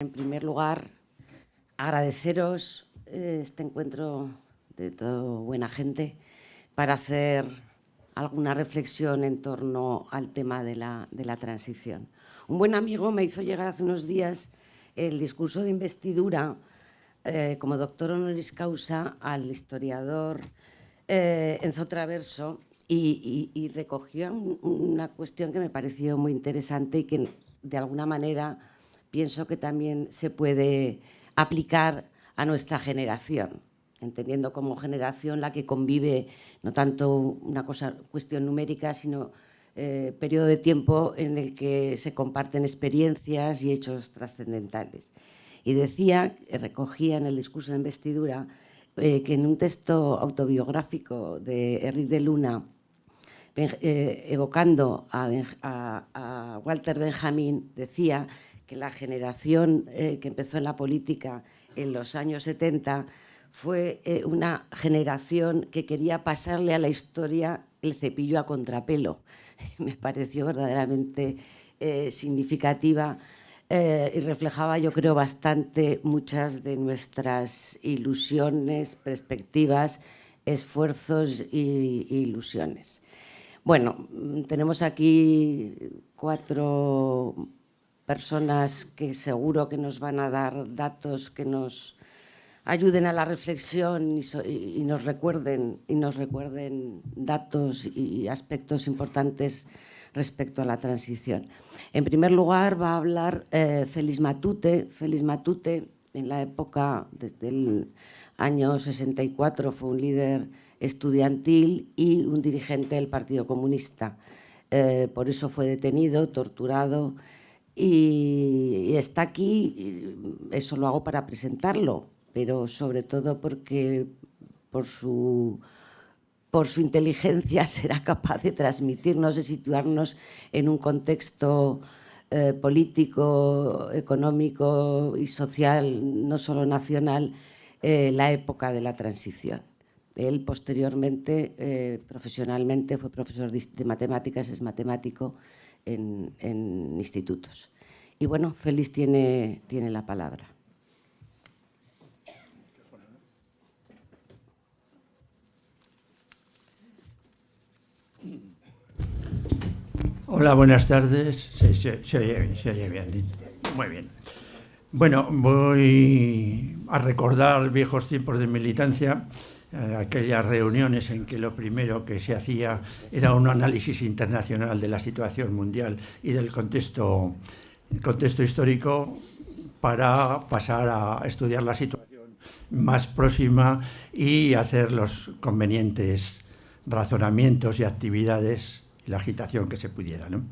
En primer lugar, agradeceros este encuentro de toda buena gente para hacer alguna reflexión en torno al tema de la transición. Un buen amigo me hizo llegar hace unos días el discurso de investidura como doctor honoris causa al historiador Enzo Traverso y recogió una cuestión que me pareció muy interesante y que de alguna manera pienso que también se puede aplicar a nuestra generación, entendiendo como generación la que convive no tanto una cuestión numérica, sino periodo de tiempo en el que se comparten experiencias y hechos trascendentales. Y decía, recogía en el discurso de investidura, que en un texto autobiográfico de Enric de Luna, evocando a Walter Benjamin, decía que la generación que empezó en la política en los años 70 fue una generación que quería pasarle a la historia el cepillo a contrapelo. Me pareció verdaderamente significativa y reflejaba, yo creo, bastante muchas de nuestras ilusiones, perspectivas, esfuerzos e ilusiones. Bueno, tenemos aquí 4 personas que seguro que nos van a dar datos que nos ayuden a la reflexión y nos recuerden datos y aspectos importantes respecto a la transición. En primer lugar, va a hablar Félix Matute. Félix Matute, en la época, desde el año 64, fue un líder estudiantil y un dirigente del Partido Comunista. Por eso fue detenido, torturado y está aquí. Eso lo hago para presentarlo, pero sobre todo porque por su inteligencia será capaz de transmitirnos, de situarnos en un contexto político, económico y social, no solo nacional, la época de la transición. Él posteriormente, profesionalmente, fue profesor de matemáticas, es matemático en institutos. Y bueno, Félix tiene la palabra. Hola, buenas tardes. Se oye bien. Muy bien. Bueno, voy a recordar viejos tiempos de militancia, aquellas reuniones en que lo primero que se hacía era un análisis internacional de la situación mundial y del contexto histórico para pasar a estudiar la situación más próxima y hacer los convenientes razonamientos y actividades, la agitación que se pudiera, ¿no?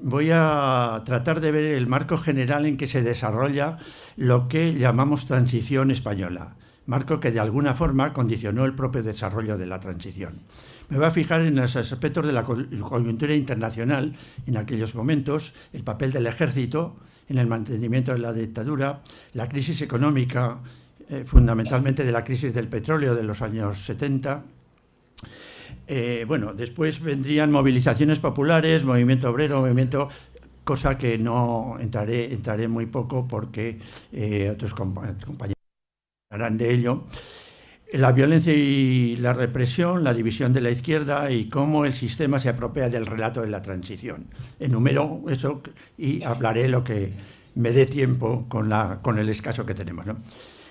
Voy a tratar de ver el marco general en que se desarrolla lo que llamamos transición española, marco que de alguna forma condicionó el propio desarrollo de la transición. Me voy a fijar en los aspectos de la coyuntura internacional en aquellos momentos, el papel del ejército en el mantenimiento de la dictadura, la crisis económica, fundamentalmente de la crisis del petróleo de los años 70. Bueno, después vendrían movilizaciones populares, movimiento obrero, cosa que no entraré muy poco porque otros compañeros hablarán de ello. La violencia y la represión, la división de la izquierda y cómo el sistema se apropia del relato de la transición. Enumero eso y hablaré lo que me dé tiempo con el escaso que tenemos, ¿no?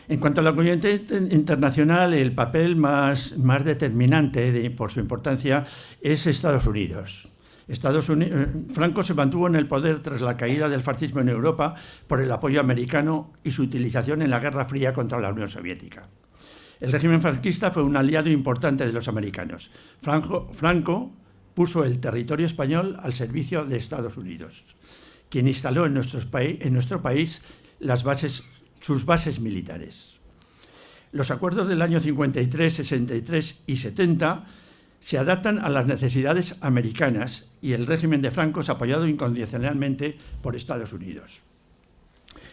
En cuanto a la coyuntura internacional, el papel más determinante por su importancia es Estados Unidos. Franco se mantuvo en el poder tras la caída del fascismo en Europa por el apoyo americano y su utilización en la Guerra Fría contra la Unión Soviética. El régimen franquista fue un aliado importante de los americanos. Franco puso el territorio español al servicio de Estados Unidos, quien instaló en nuestro país sus bases militares. Los acuerdos del año 53, 63 y 70 se adaptan a las necesidades americanas y el régimen de Franco es apoyado incondicionalmente por Estados Unidos.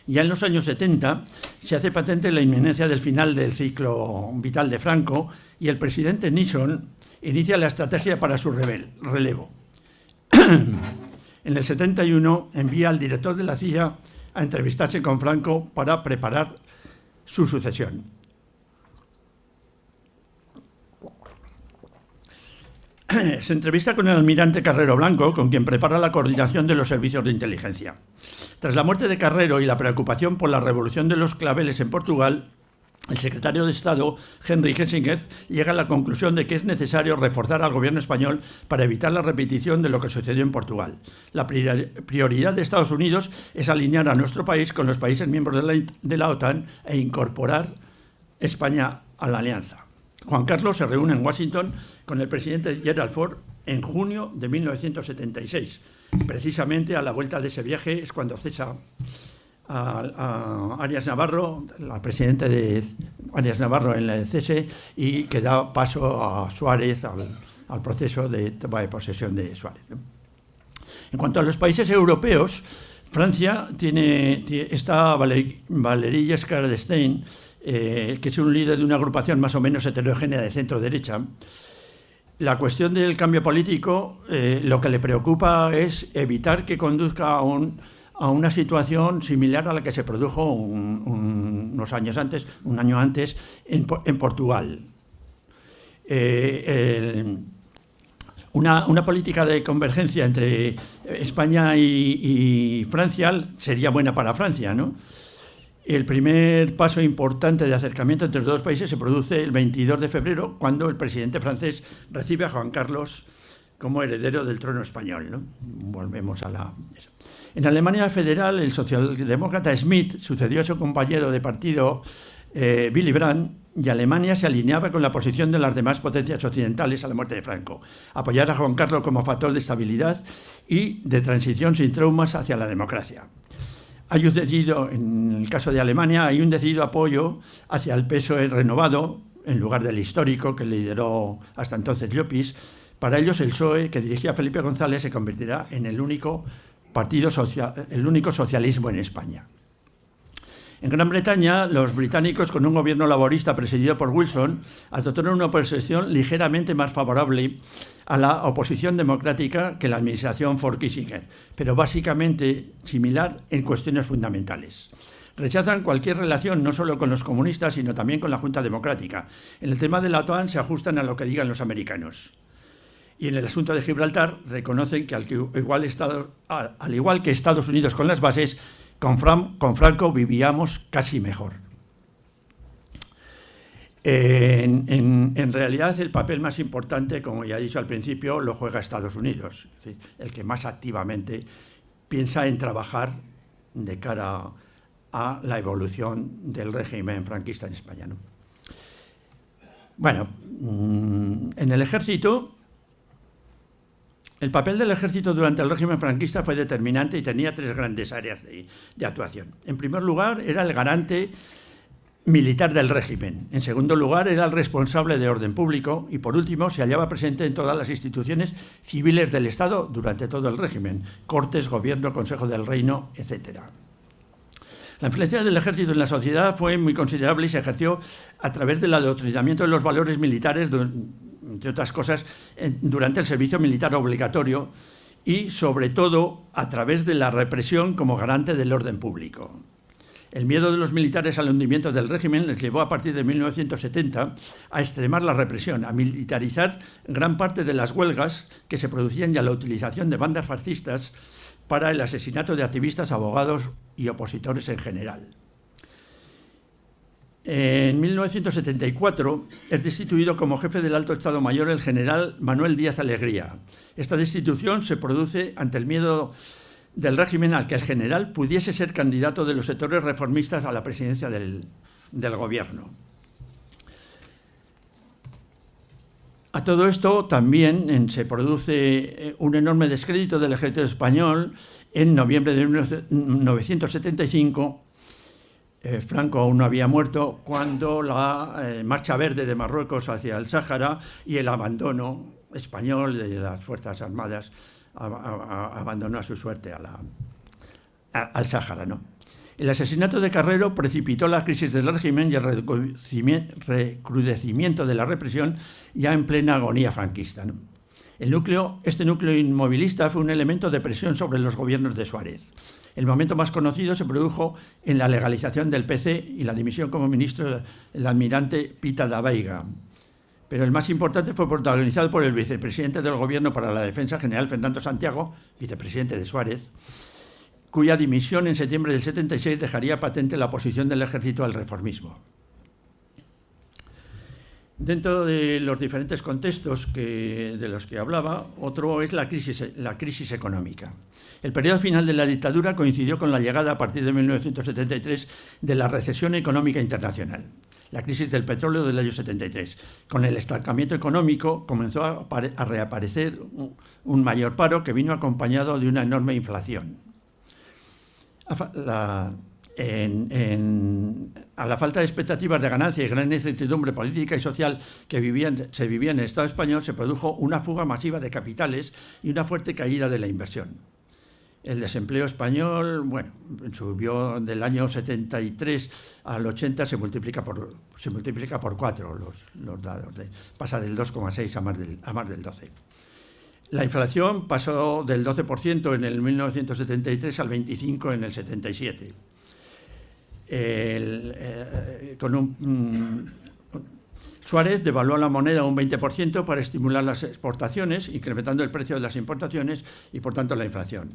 Ya en los años 70 se hace patente la inminencia del final del ciclo vital de Franco y el presidente Nixon inicia la estrategia para su relevo. En el 71 envía al director de la CIA a entrevistarse con Franco para preparar su sucesión. Se entrevista con el almirante Carrero Blanco, con quien prepara la coordinación de los servicios de inteligencia. Tras la muerte de Carrero y la preocupación por la revolución de los claveles en Portugal, el secretario de Estado, Henry Kissinger, llega a la conclusión de que es necesario reforzar al gobierno español para evitar la repetición de lo que sucedió en Portugal. La prioridad de Estados Unidos es alinear a nuestro país con los países miembros de la OTAN e incorporar España a la alianza. Juan Carlos se reúne en Washington con el presidente Gerald Ford en junio de 1976. Precisamente a la vuelta de ese viaje es cuando cesa a Arias Navarro, la presidenta de Arias Navarro en la cese, y que da paso a Suárez al proceso de toma de posesión de Suárez, ¿no? En cuanto a los países europeos, Francia está Valéry Giscard d'Estaing, que es un líder de una agrupación más o menos heterogénea de centro-derecha. La cuestión del cambio político, lo que le preocupa es evitar que conduzca a una situación similar a la que se produjo un año antes en Portugal. Una política de convergencia entre España y Francia sería buena para Francia, ¿no? El primer paso importante de acercamiento entre los dos países se produce el 22 de febrero, cuando el presidente francés recibe a Juan Carlos como heredero del trono español, ¿no? Volvemos a eso. En Alemania federal, el socialdemócrata Schmidt sucedió a su compañero de partido Willy Brandt, y Alemania se alineaba con la posición de las demás potencias occidentales a la muerte de Franco: apoyar a Juan Carlos como factor de estabilidad y de transición sin traumas hacia la democracia. En el caso de Alemania, hay un decidido apoyo hacia el PSOE renovado, en lugar del histórico que lideró hasta entonces Llopis. Para ellos, el PSOE, que dirigía Felipe González, se convertirá en el único socialismo en España. En Gran Bretaña, los británicos, con un gobierno laborista presidido por Wilson, adoptaron una posición ligeramente más favorable a la oposición democrática que la administración Ford-Kissinger, pero básicamente similar en cuestiones fundamentales. Rechazan cualquier relación no solo con los comunistas, sino también con la Junta Democrática. En el tema de la OTAN se ajustan a lo que digan los americanos. Y en el asunto de Gibraltar reconocen que al igual que Estados Unidos con las bases, con Franco vivíamos casi mejor. En realidad, el papel más importante, como ya he dicho al principio, lo juega Estados Unidos, es decir, el que más activamente piensa en trabajar de cara a la evolución del régimen franquista en España, ¿no? Bueno, en el ejército, el papel del ejército durante el régimen franquista fue determinante y tenía tres grandes áreas de actuación. En primer lugar, era el garante militar del régimen. En segundo lugar, era el responsable de orden público. Y por último, se hallaba presente en todas las instituciones civiles del Estado durante todo el régimen: Cortes, Gobierno, Consejo del Reino, etc. La influencia del ejército en la sociedad fue muy considerable y se ejerció a través del adoctrinamiento de los valores militares, entre otras cosas, durante el servicio militar obligatorio, y sobre todo a través de la represión como garante del orden público. El miedo de los militares al hundimiento del régimen les llevó a partir de 1970 a extremar la represión, a militarizar gran parte de las huelgas que se producían y a la utilización de bandas fascistas para el asesinato de activistas, abogados y opositores en general. En 1974 es destituido como jefe del Alto Estado Mayor el general Manuel Díaz Alegría. Esta destitución se produce ante el miedo del régimen al que el general pudiese ser candidato de los sectores reformistas a la presidencia del gobierno. A todo esto también se produce un enorme descrédito del ejército español. En noviembre de 1975, Franco aún no había muerto, cuando la marcha verde de Marruecos hacia el Sáhara y el abandono español de las Fuerzas Armadas abandonó a su suerte al Sáhara, ¿no? El asesinato de Carrero precipitó la crisis del régimen y el recrudecimiento de la represión ya en plena agonía franquista, ¿no? Este núcleo inmovilista fue un elemento de presión sobre los gobiernos de Suárez. El momento más conocido se produjo en la legalización del PC y la dimisión como ministro del almirante Pita da Veiga. Pero el más importante fue protagonizado por el vicepresidente del Gobierno para la Defensa, general Fernando Santiago, vicepresidente de Suárez, cuya dimisión en septiembre del 76 dejaría patente la oposición del ejército al reformismo. Dentro de los diferentes contextos de los que hablaba, otro es la crisis económica. El periodo final de la dictadura coincidió con la llegada a partir de 1973 de la recesión económica internacional, la crisis del petróleo del año 73. Con el estancamiento económico comenzó a reaparecer un mayor paro que vino acompañado de una enorme inflación. A la falta de expectativas de ganancia y gran incertidumbre política y social que se vivía en el Estado español, se produjo una fuga masiva de capitales y una fuerte caída de la inversión. El desempleo español, bueno, subió del año 73 al 80, se multiplica por 4 los dados, pasa del 2,6 a más del 12. La inflación pasó del 12% en el 1973 al 25% en el 77. Suárez devaluó la moneda un 20% para estimular las exportaciones, incrementando el precio de las importaciones y, por tanto, la inflación.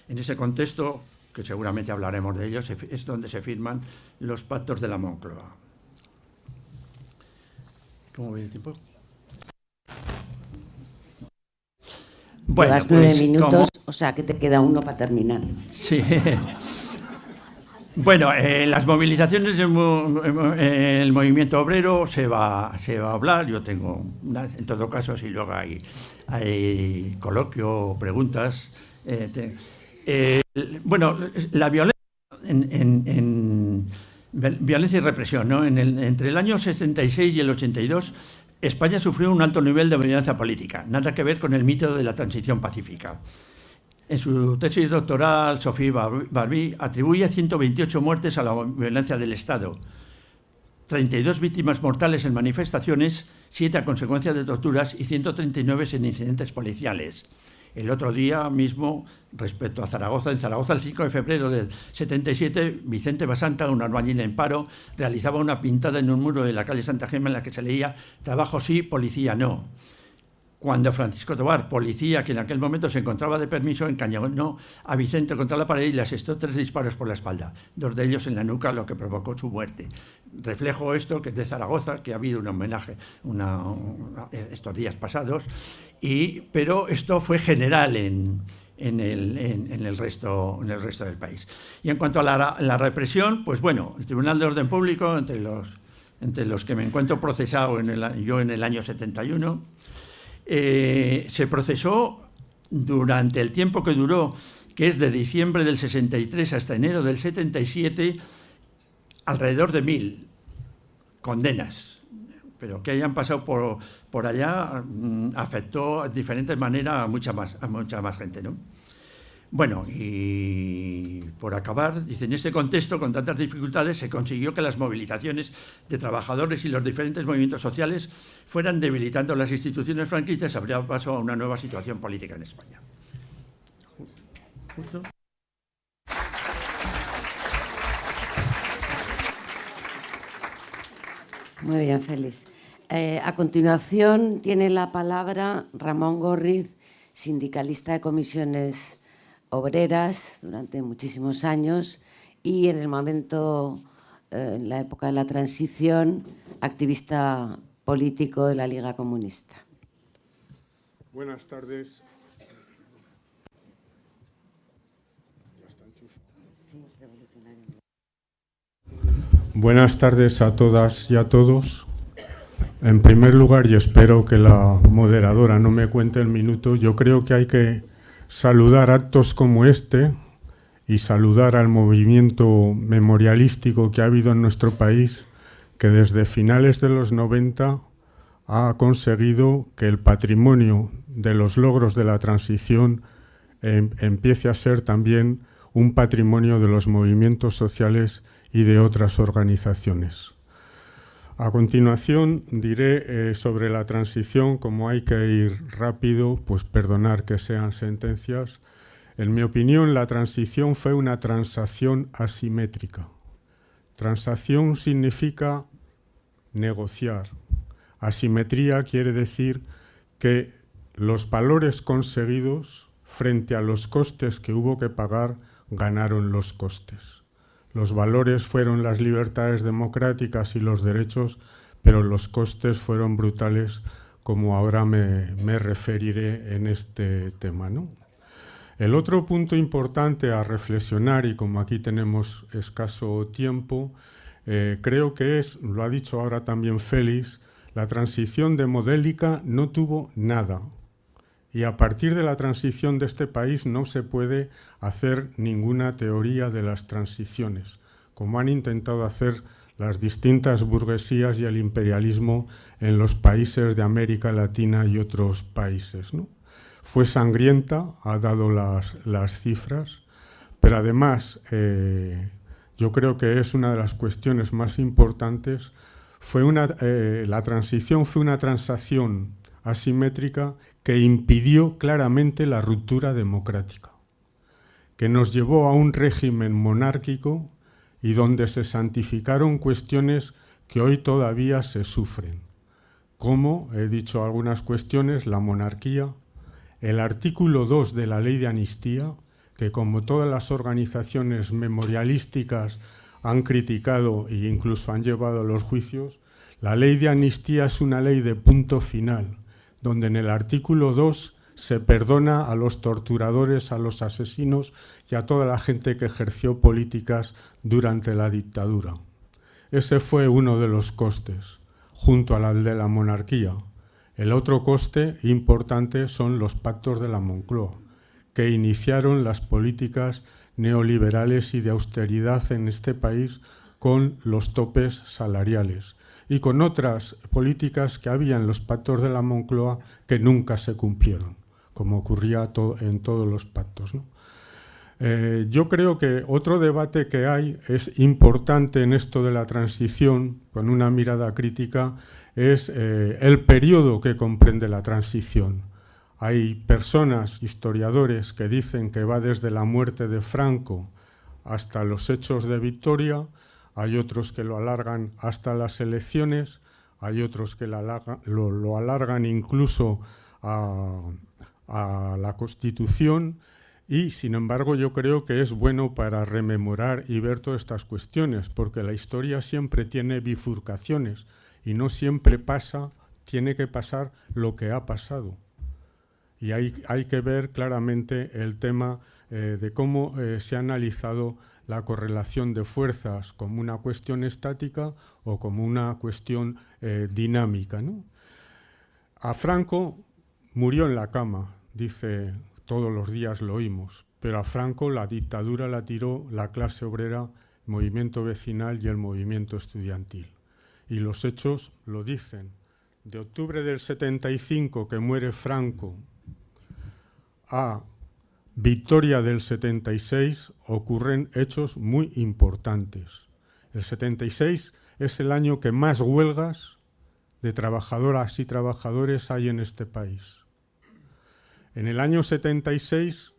En ese contexto, que seguramente hablaremos de ellos, es donde se firman los pactos de la Moncloa. ¿Cómo ve el tiempo? Bueno, llevas 9 minutos, o sea que te queda uno para terminar. Sí. Bueno, las movilizaciones el movimiento obrero se va a hablar. Yo tengo, en todo caso, si luego hay coloquio o preguntas. Bueno, la violencia violencia y represión, ¿no? Entre el año 66 y el 82, España sufrió un alto nivel de violencia política, nada que ver con el mito de la transición pacífica. En su tesis doctoral, Sophie Barbie atribuye 128 muertes a la violencia del Estado, 32 víctimas mortales en manifestaciones, 7 a consecuencia de torturas y 139 en incidentes policiales. El otro día mismo, respecto a Zaragoza, en Zaragoza el 5 de febrero del 77, Vicente Basanta, un albañil en paro, realizaba una pintada en un muro de la calle Santa Gema en la que se leía «Trabajo sí, policía no». Cuando Francisco Tobar, policía que en aquel momento se encontraba de permiso, encañonó a Vicente contra la pared y le asestó 3 disparos por la espalda, 2 de ellos en la nuca, lo que provocó su muerte. Reflejo esto, que es de Zaragoza, que ha habido un homenaje estos días pasados, pero esto fue general en el resto del país. Y en cuanto a la represión, pues bueno, el Tribunal de Orden Público, entre los que me encuentro procesado yo en el año 71, se procesó durante el tiempo que duró, que es de diciembre del 63 hasta enero del 77, alrededor de 1000 condenas. Pero que hayan pasado por allá afectó de diferentes maneras a mucha más gente, ¿no? Bueno, y por acabar, dice, en este contexto, con tantas dificultades, se consiguió que las movilizaciones de trabajadores y los diferentes movimientos sociales fueran debilitando las instituciones franquistas y se abría paso a una nueva situación política en España. ¿Justo? Muy bien, Félix. A continuación tiene la palabra Ramón Gorriz, sindicalista de comisiones obreras durante muchísimos años y en el momento, en la época de la transición, activista político de la Liga Comunista. Buenas tardes. Buenas tardes a todas y a todos. En primer lugar, y espero que la moderadora no me cuente el minuto, yo creo que hay que saludar actos como este y saludar al movimiento memorialístico que ha habido en nuestro país, que desde finales de los 90 ha conseguido que el patrimonio de los logros de la transición empiece a ser también un patrimonio de los movimientos sociales y de otras organizaciones. A continuación diré sobre la transición, como hay que ir rápido, pues perdonar que sean sentencias. En mi opinión, la transición fue una transacción asimétrica. Transacción significa negociar. Asimetría quiere decir que los valores conseguidos frente a los costes que hubo que pagar ganaron los costes. Los valores fueron las libertades democráticas y los derechos, pero los costes fueron brutales, como ahora me referiré en este tema, ¿no? El otro punto importante a reflexionar, y como aquí tenemos escaso tiempo, creo que es, lo ha dicho ahora también Félix, la transición demodélica no tuvo nada. Y a partir de la transición de este país no se puede hacer ninguna teoría de las transiciones, como han intentado hacer las distintas burguesías y el imperialismo en los países de América Latina y otros países, ¿no? Fue sangrienta, ha dado las cifras, pero además yo creo que es una de las cuestiones más importantes. La transición fue una transacción asimétrica que impidió claramente la ruptura democrática, que nos llevó a un régimen monárquico y donde se santificaron cuestiones que hoy todavía se sufren, como he dicho algunas cuestiones, la monarquía, el artículo 2 de la ley de amnistía, que como todas las organizaciones memorialísticas han criticado e incluso han llevado a los juicios, la ley de amnistía es una ley de punto final, donde en el artículo 2 se perdona a los torturadores, a los asesinos y a toda la gente que ejerció políticas durante la dictadura. Ese fue uno de los costes, junto al de la monarquía. El otro coste importante son los pactos de la Moncloa, que iniciaron las políticas neoliberales y de austeridad en este país con los topes salariales y con otras políticas que había en los pactos de la Moncloa que nunca se cumplieron, como ocurría en todos los pactos, ¿no? Yo creo que otro debate que hay es importante en esto de la transición, con una mirada crítica, es el periodo que comprende la transición. Hay personas, historiadores, que dicen que va desde la muerte de Franco hasta los hechos de Victoria. Hay otros que lo alargan hasta las elecciones, hay otros que lo alargan incluso a la Constitución y, sin embargo, yo creo que es bueno para rememorar y ver todas estas cuestiones, porque la historia siempre tiene bifurcaciones y no siempre tiene que pasar lo que ha pasado. Y hay que ver claramente el tema de cómo se ha analizado la correlación de fuerzas como una cuestión estática o como una cuestión dinámica, ¿no? A Franco murió en la cama, dice, todos los días lo oímos, pero a Franco la dictadura la tiró la clase obrera, el movimiento vecinal y el movimiento estudiantil. Y los hechos lo dicen. De octubre del 75, que muere Franco, a Victoria del 76 ocurren hechos muy importantes. El 76 es el año que más huelgas de trabajadoras y trabajadores hay en este país. En el año 76,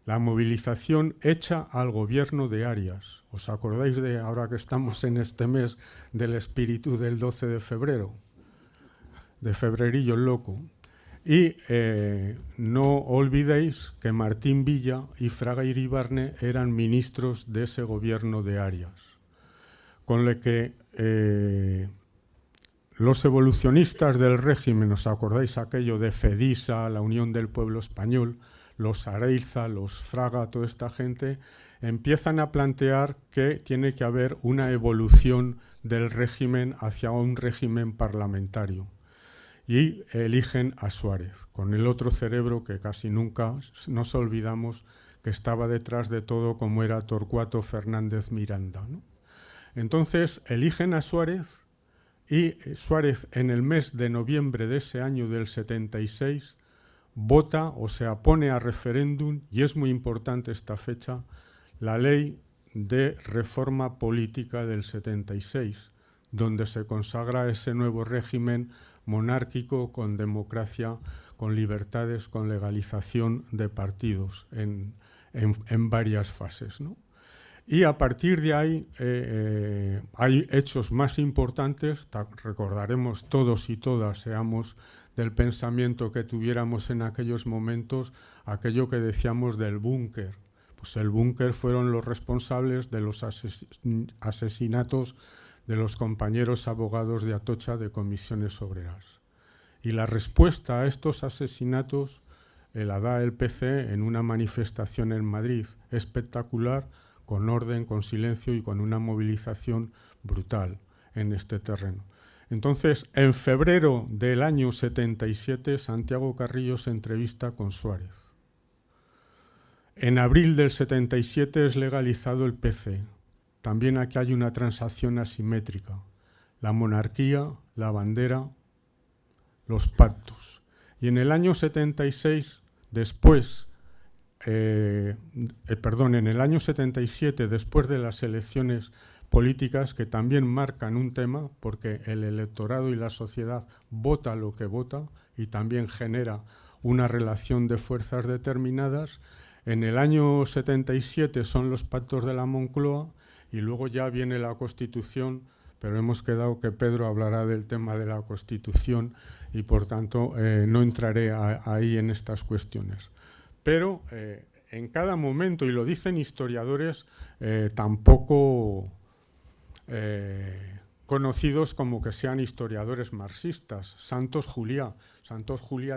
la movilización echa al gobierno de Arias. ¿Os acordáis de, ahora que estamos en este mes, del espíritu del 12 de febrero? De Febrerillo el Loco. Y no olvidéis que Martín Villa y Fraga Iribarne eran ministros de ese gobierno de Arias. Con lo que los evolucionistas del régimen, ¿os acordáis aquello de FEDISA, la Unión del Pueblo Español, los Areilza, los Fraga, toda esta gente, empiezan a plantear que tiene que haber una evolución del régimen hacia un régimen parlamentario. Y eligen a Suárez, con el otro cerebro que casi nunca nos olvidamos que estaba detrás de todo, como era Torcuato Fernández Miranda, ¿no? Entonces eligen a Suárez y Suárez en el mes de noviembre de ese año del 76 vota, o sea, pone a referéndum, y es muy importante esta fecha, la ley de reforma política del 76, donde se consagra ese nuevo régimen monárquico con democracia, con libertades, con legalización de partidos en varias fases, ¿no? Y a partir de ahí hay hechos más importantes, recordaremos todos y todas, seamos del pensamiento que tuviéramos en aquellos momentos, aquello que decíamos del búnker. Pues el búnker fueron los responsables de los asesinatos de los compañeros abogados de Atocha de Comisiones Obreras. Y la respuesta a estos asesinatos la da el PC en una manifestación en Madrid espectacular, con orden, con silencio y con una movilización brutal en este terreno. Entonces, en febrero del año 77, Santiago Carrillo se entrevista con Suárez. En abril del 77 es legalizado el PC. También aquí hay una transacción asimétrica. La monarquía, la bandera, los pactos. Y en el año 76, después, en el año 77, después de las elecciones políticas que también marcan un tema, porque el electorado y la sociedad vota lo que vota y también genera una relación de fuerzas determinadas. En el año 77 son los pactos de la Moncloa y luego ya viene la Constitución, pero hemos quedado que Pedro hablará del tema de la Constitución y por tanto no entraré ahí en estas cuestiones. Pero en cada momento, y lo dicen historiadores tampoco conocidos como que sean historiadores marxistas, Santos Juliá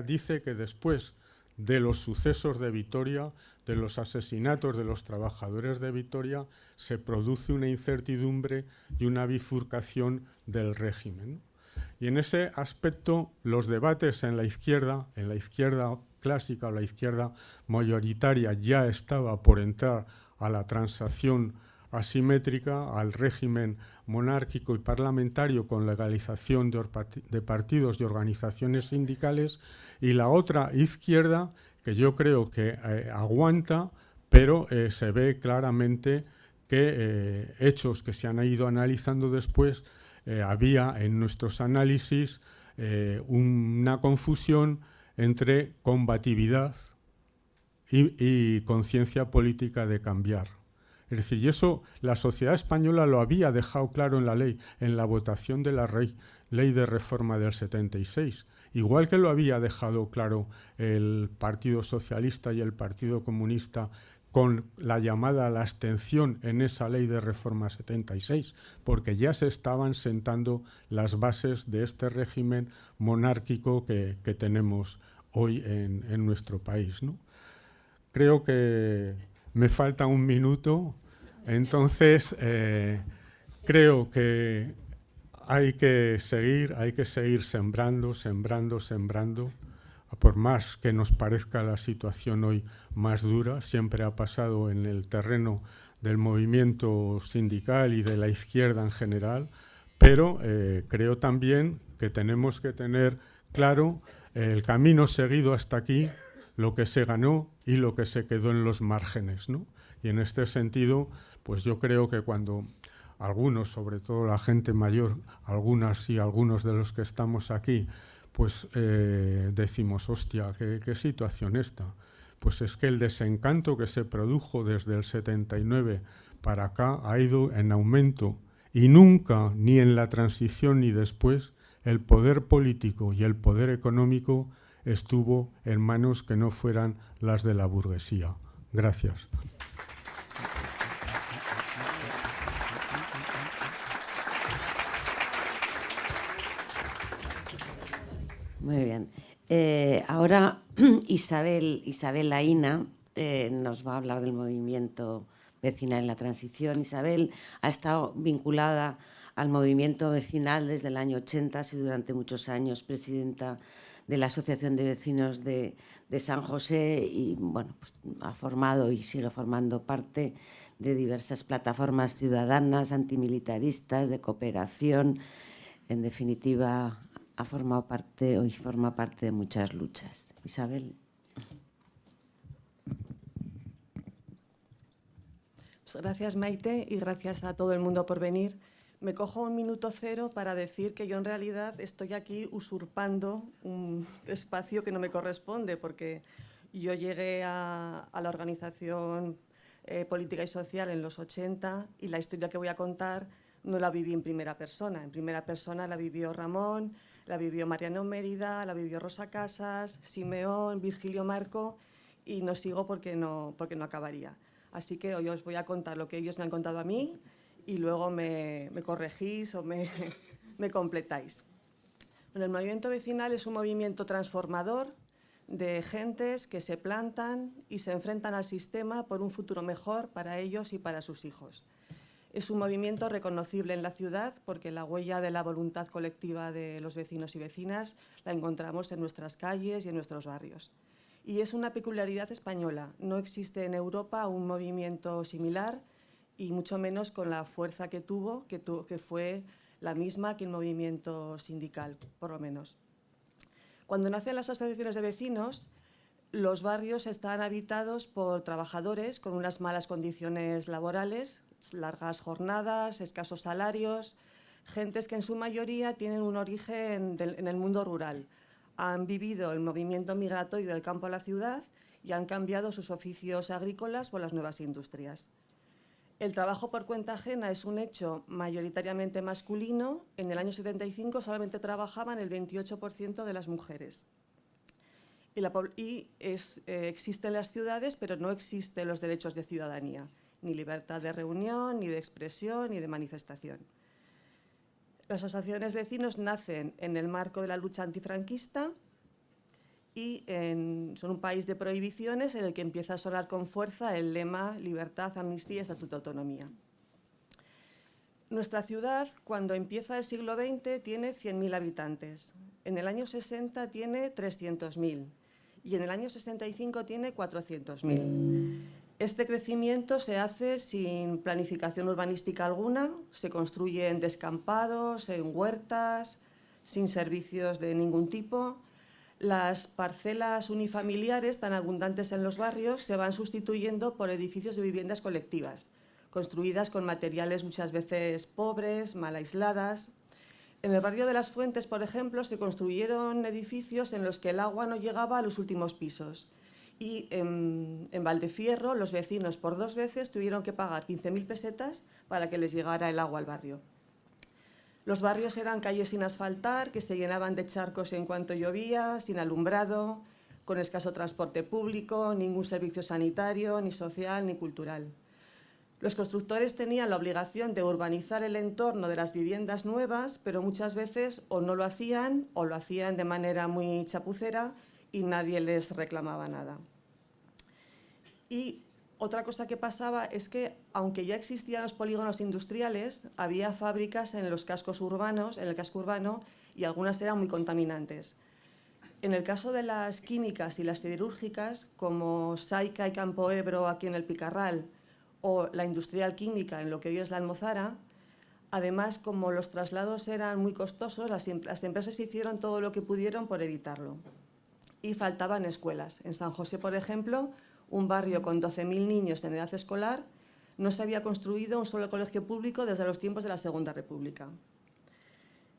dice que después de los sucesos de Vitoria, de los asesinatos de los trabajadores de Vitoria, se produce una incertidumbre y una bifurcación del régimen. Y en ese aspecto, los debates en la izquierda clásica o la izquierda mayoritaria ya estaba por entrar a la transacción asimétrica, al régimen monárquico y parlamentario con legalización de partidos y organizaciones sindicales, y la otra izquierda, que yo creo que aguanta, pero se ve claramente que hechos que se han ido analizando después, había en nuestros análisis una confusión entre combatividad y conciencia política de cambiar. Es decir, y eso la sociedad española lo había dejado claro en la ley, en la votación de la ley de reforma del 76, igual que lo había dejado claro el Partido Socialista y el Partido Comunista con la llamada a la abstención en esa ley de reforma 76, porque ya se estaban sentando las bases de este régimen monárquico que tenemos hoy en nuestro país, ¿no? Creo que me falta un minuto, entonces creo que hay que seguir sembrando, por más que nos parezca la situación hoy más dura, siempre ha pasado en el terreno del movimiento sindical y de la izquierda en general, pero creo también que tenemos que tener claro el camino seguido hasta aquí, lo que se ganó y lo que se quedó en los márgenes, ¿no? Y en este sentido, pues yo creo que cuando algunos, sobre todo la gente mayor, algunas y algunos de los que estamos aquí, pues decimos, hostia, ¿qué situación esta? Pues es que el desencanto que se produjo desde el 79 para acá ha ido en aumento y nunca, ni en la transición ni después, el poder político y el poder económico estuvo en manos que no fueran las de la burguesía. Gracias. Muy bien. Ahora Isabel Laína nos va a hablar del movimiento vecinal en la transición. Isabel ha estado vinculada al movimiento vecinal desde el año 80, ha sido durante muchos años presidenta de la Asociación de Vecinos de San José y bueno, pues ha formado y sigue formando parte de diversas plataformas ciudadanas, antimilitaristas, de cooperación. En definitiva, ha formado parte y forma parte de muchas luchas. Isabel. Pues gracias, Maite, y gracias a todo el mundo por venir, Me cojo un minuto cero para decir que yo en realidad estoy aquí usurpando un espacio que no me corresponde, porque yo llegué a la organización política y social en los 80 y la historia que voy a contar no la viví en primera persona. En primera persona la vivió Ramón, la vivió Mariano Mérida, la vivió Rosa Casas, Simeón, Virgilio Marco, y no sigo porque no acabaría. Así que hoy os voy a contar lo que ellos me han contado a mí y luego me corregís o me completáis. Bueno, el movimiento vecinal es un movimiento transformador de gentes que se plantan y se enfrentan al sistema por un futuro mejor para ellos y para sus hijos. Es un movimiento reconocible en la ciudad porque la huella de la voluntad colectiva de los vecinos y vecinas la encontramos en nuestras calles y en nuestros barrios. Y es una peculiaridad española. No existe en Europa un movimiento similar y mucho menos con la fuerza que tuvo, que fue la misma que el movimiento sindical, por lo menos. Cuando nacen las asociaciones de vecinos, los barrios están habitados por trabajadores con unas malas condiciones laborales, largas jornadas, escasos salarios, gentes que en su mayoría tienen un origen en el mundo rural. Han vivido el movimiento migratorio del campo a la ciudad y han cambiado sus oficios agrícolas por las nuevas industrias. El trabajo por cuenta ajena es un hecho mayoritariamente masculino. En el año 75 solamente trabajaban el 28% de las mujeres. Existen las ciudades, pero no existen los derechos de ciudadanía, ni libertad de reunión, ni de expresión, ni de manifestación. Las asociaciones de vecinos nacen en el marco de la lucha antifranquista y son un país de prohibiciones en el que empieza a sonar con fuerza el lema libertad, amnistía, estatuto de autonomía. Nuestra ciudad, cuando empieza el siglo XX, tiene 100.000 habitantes. En el año 60 tiene 300.000 y en el año 65 tiene 400.000. Este crecimiento se hace sin planificación urbanística alguna, se construye en descampados, en huertas, sin servicios de ningún tipo. Las parcelas unifamiliares tan abundantes en los barrios se van sustituyendo por edificios de viviendas colectivas, construidas con materiales muchas veces pobres, mal aisladas. En el barrio de Las Fuentes, por ejemplo, se construyeron edificios en los que el agua no llegaba a los últimos pisos. Y en Valdefierro los vecinos por 2 veces tuvieron que pagar 15.000 pesetas para que les llegara el agua al barrio. Los barrios eran calles sin asfaltar, que se llenaban de charcos en cuanto llovía, sin alumbrado, con escaso transporte público, ningún servicio sanitario, ni social, ni cultural. Los constructores tenían la obligación de urbanizar el entorno de las viviendas nuevas, pero muchas veces o no lo hacían o lo hacían de manera muy chapucera y nadie les reclamaba nada. Y otra cosa que pasaba es que, aunque ya existían los polígonos industriales, había fábricas en los cascos urbanos, en el casco urbano, y algunas eran muy contaminantes. En el caso de las químicas y las siderúrgicas, como Saica y Campo Ebro aquí en el Picarral, o la industrial química en lo que hoy es la Almozara, además, como los traslados eran muy costosos, las empresas hicieron todo lo que pudieron por evitarlo. Y faltaban escuelas. En San José, por ejemplo, un barrio con 12.000 niños en edad escolar, no se había construido un solo colegio público desde los tiempos de la Segunda República.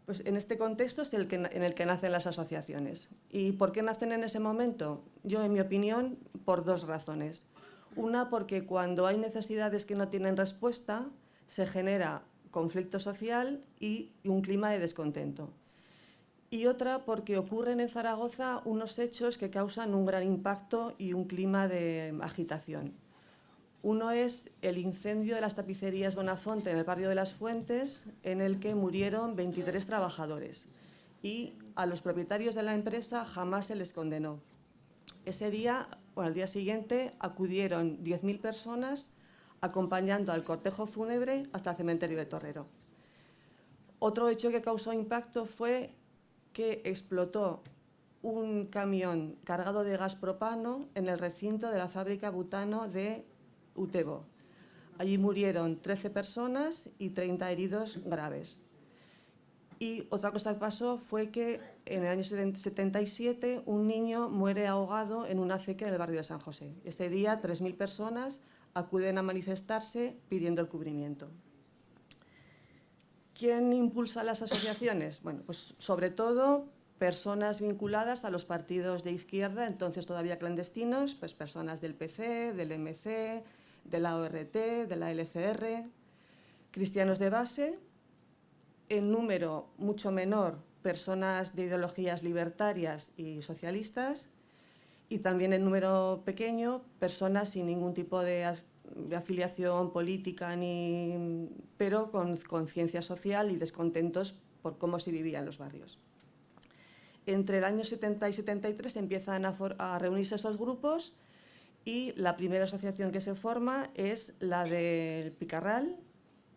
Pues en este contexto es en el que nacen las asociaciones. ¿Y por qué nacen en ese momento? Yo, en mi opinión, por 2 razones. Una, porque cuando hay necesidades que no tienen respuesta, se genera conflicto social y un clima de descontento. Y otra, porque ocurren en Zaragoza unos hechos que causan un gran impacto y un clima de agitación. Uno es el incendio de las tapicerías Bonafonte en el barrio de Las Fuentes, en el que murieron 23 trabajadores. Y a los propietarios de la empresa jamás se les condenó. Ese día, al día siguiente, acudieron 10.000 personas acompañando al cortejo fúnebre hasta el cementerio de Torrero. Otro hecho que causó impacto fue que explotó un camión cargado de gas propano en el recinto de la fábrica butano de Utebo. Allí murieron 13 personas y 30 heridos graves. Y otra cosa que pasó fue que en el año 77 un niño muere ahogado en una acequia del barrio de San José. Ese día 3.000 personas acuden a manifestarse pidiendo el cubrimiento. ¿Quién impulsa las asociaciones? Bueno, pues sobre todo personas vinculadas a los partidos de izquierda, entonces todavía clandestinos, pues personas del PC, del MC, de la ORT, de la LCR, cristianos de base, en número mucho menor personas de ideologías libertarias y socialistas, y también en número pequeño personas sin ningún tipo de afiliación política, pero con conciencia social y descontentos por cómo se vivía en los barrios. Entre el año 70 y 73 empiezan a reunirse esos grupos y la primera asociación que se forma es la del Picarral,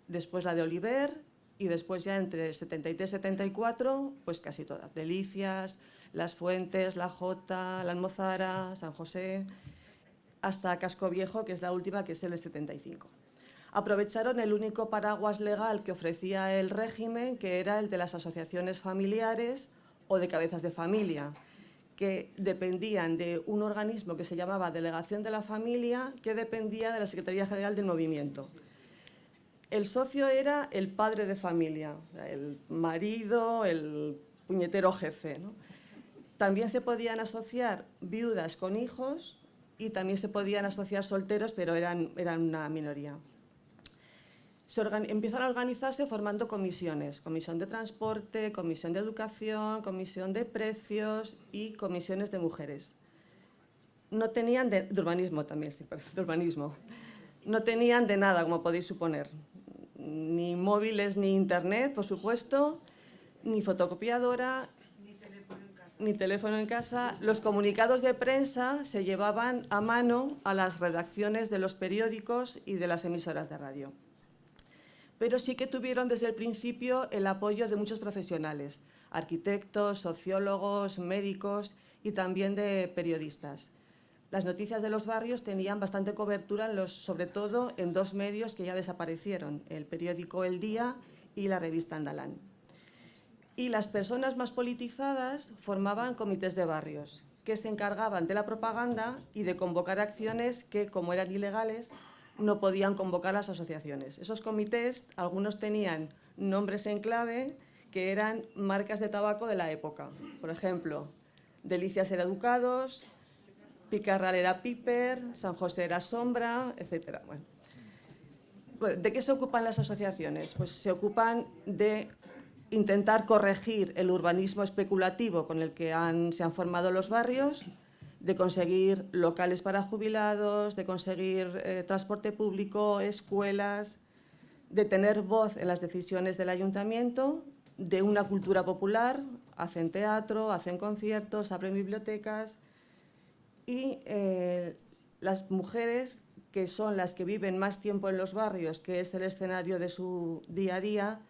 después la de Oliver y después ya entre 73 y 74, pues casi todas, Delicias, Las Fuentes, La Jota, La Almozara, San José, hasta Casco Viejo, que es la última, que es el 75. Aprovecharon el único paraguas legal que ofrecía el régimen, que era el de las asociaciones familiares o de cabezas de familia, que dependían de un organismo que se llamaba Delegación de la Familia, que dependía de la Secretaría General del Movimiento. El socio era el padre de familia, el marido, el puñetero jefe, ¿no? También se podían asociar viudas con hijos y también se podían asociar solteros, pero eran una minoría. Empiezan a organizarse formando comisiones, comisión de transporte, comisión de educación, comisión de precios y comisiones de mujeres. No tenían de urbanismo también, sí, de urbanismo. No tenían de nada, como podéis suponer, ni móviles ni internet, por supuesto, ni fotocopiadora, ni teléfono en casa. Los comunicados de prensa se llevaban a mano a las redacciones de los periódicos y de las emisoras de radio. Pero sí que tuvieron desde el principio el apoyo de muchos profesionales, arquitectos, sociólogos, médicos y también de periodistas. Las noticias de los barrios tenían bastante cobertura, sobre todo en dos medios que ya desaparecieron, el periódico El Día y la revista Andalán. Y las personas más politizadas formaban comités de barrios, que se encargaban de la propaganda y de convocar acciones que, como eran ilegales, no podían convocar las asociaciones. Esos comités, algunos tenían nombres en clave que eran marcas de tabaco de la época. Por ejemplo, Delicias era Educados, Picarral era Piper, San José era Sombra, etc. Bueno, ¿de qué se ocupan las asociaciones? Pues se ocupan de intentar corregir el urbanismo especulativo con el que se han formado los barrios, de conseguir locales para jubilados, de conseguir transporte público, escuelas, de tener voz en las decisiones del ayuntamiento, de una cultura popular, hacen teatro, hacen conciertos, abren bibliotecas y las mujeres, que son las que viven más tiempo en los barrios, que es el escenario de su día a día,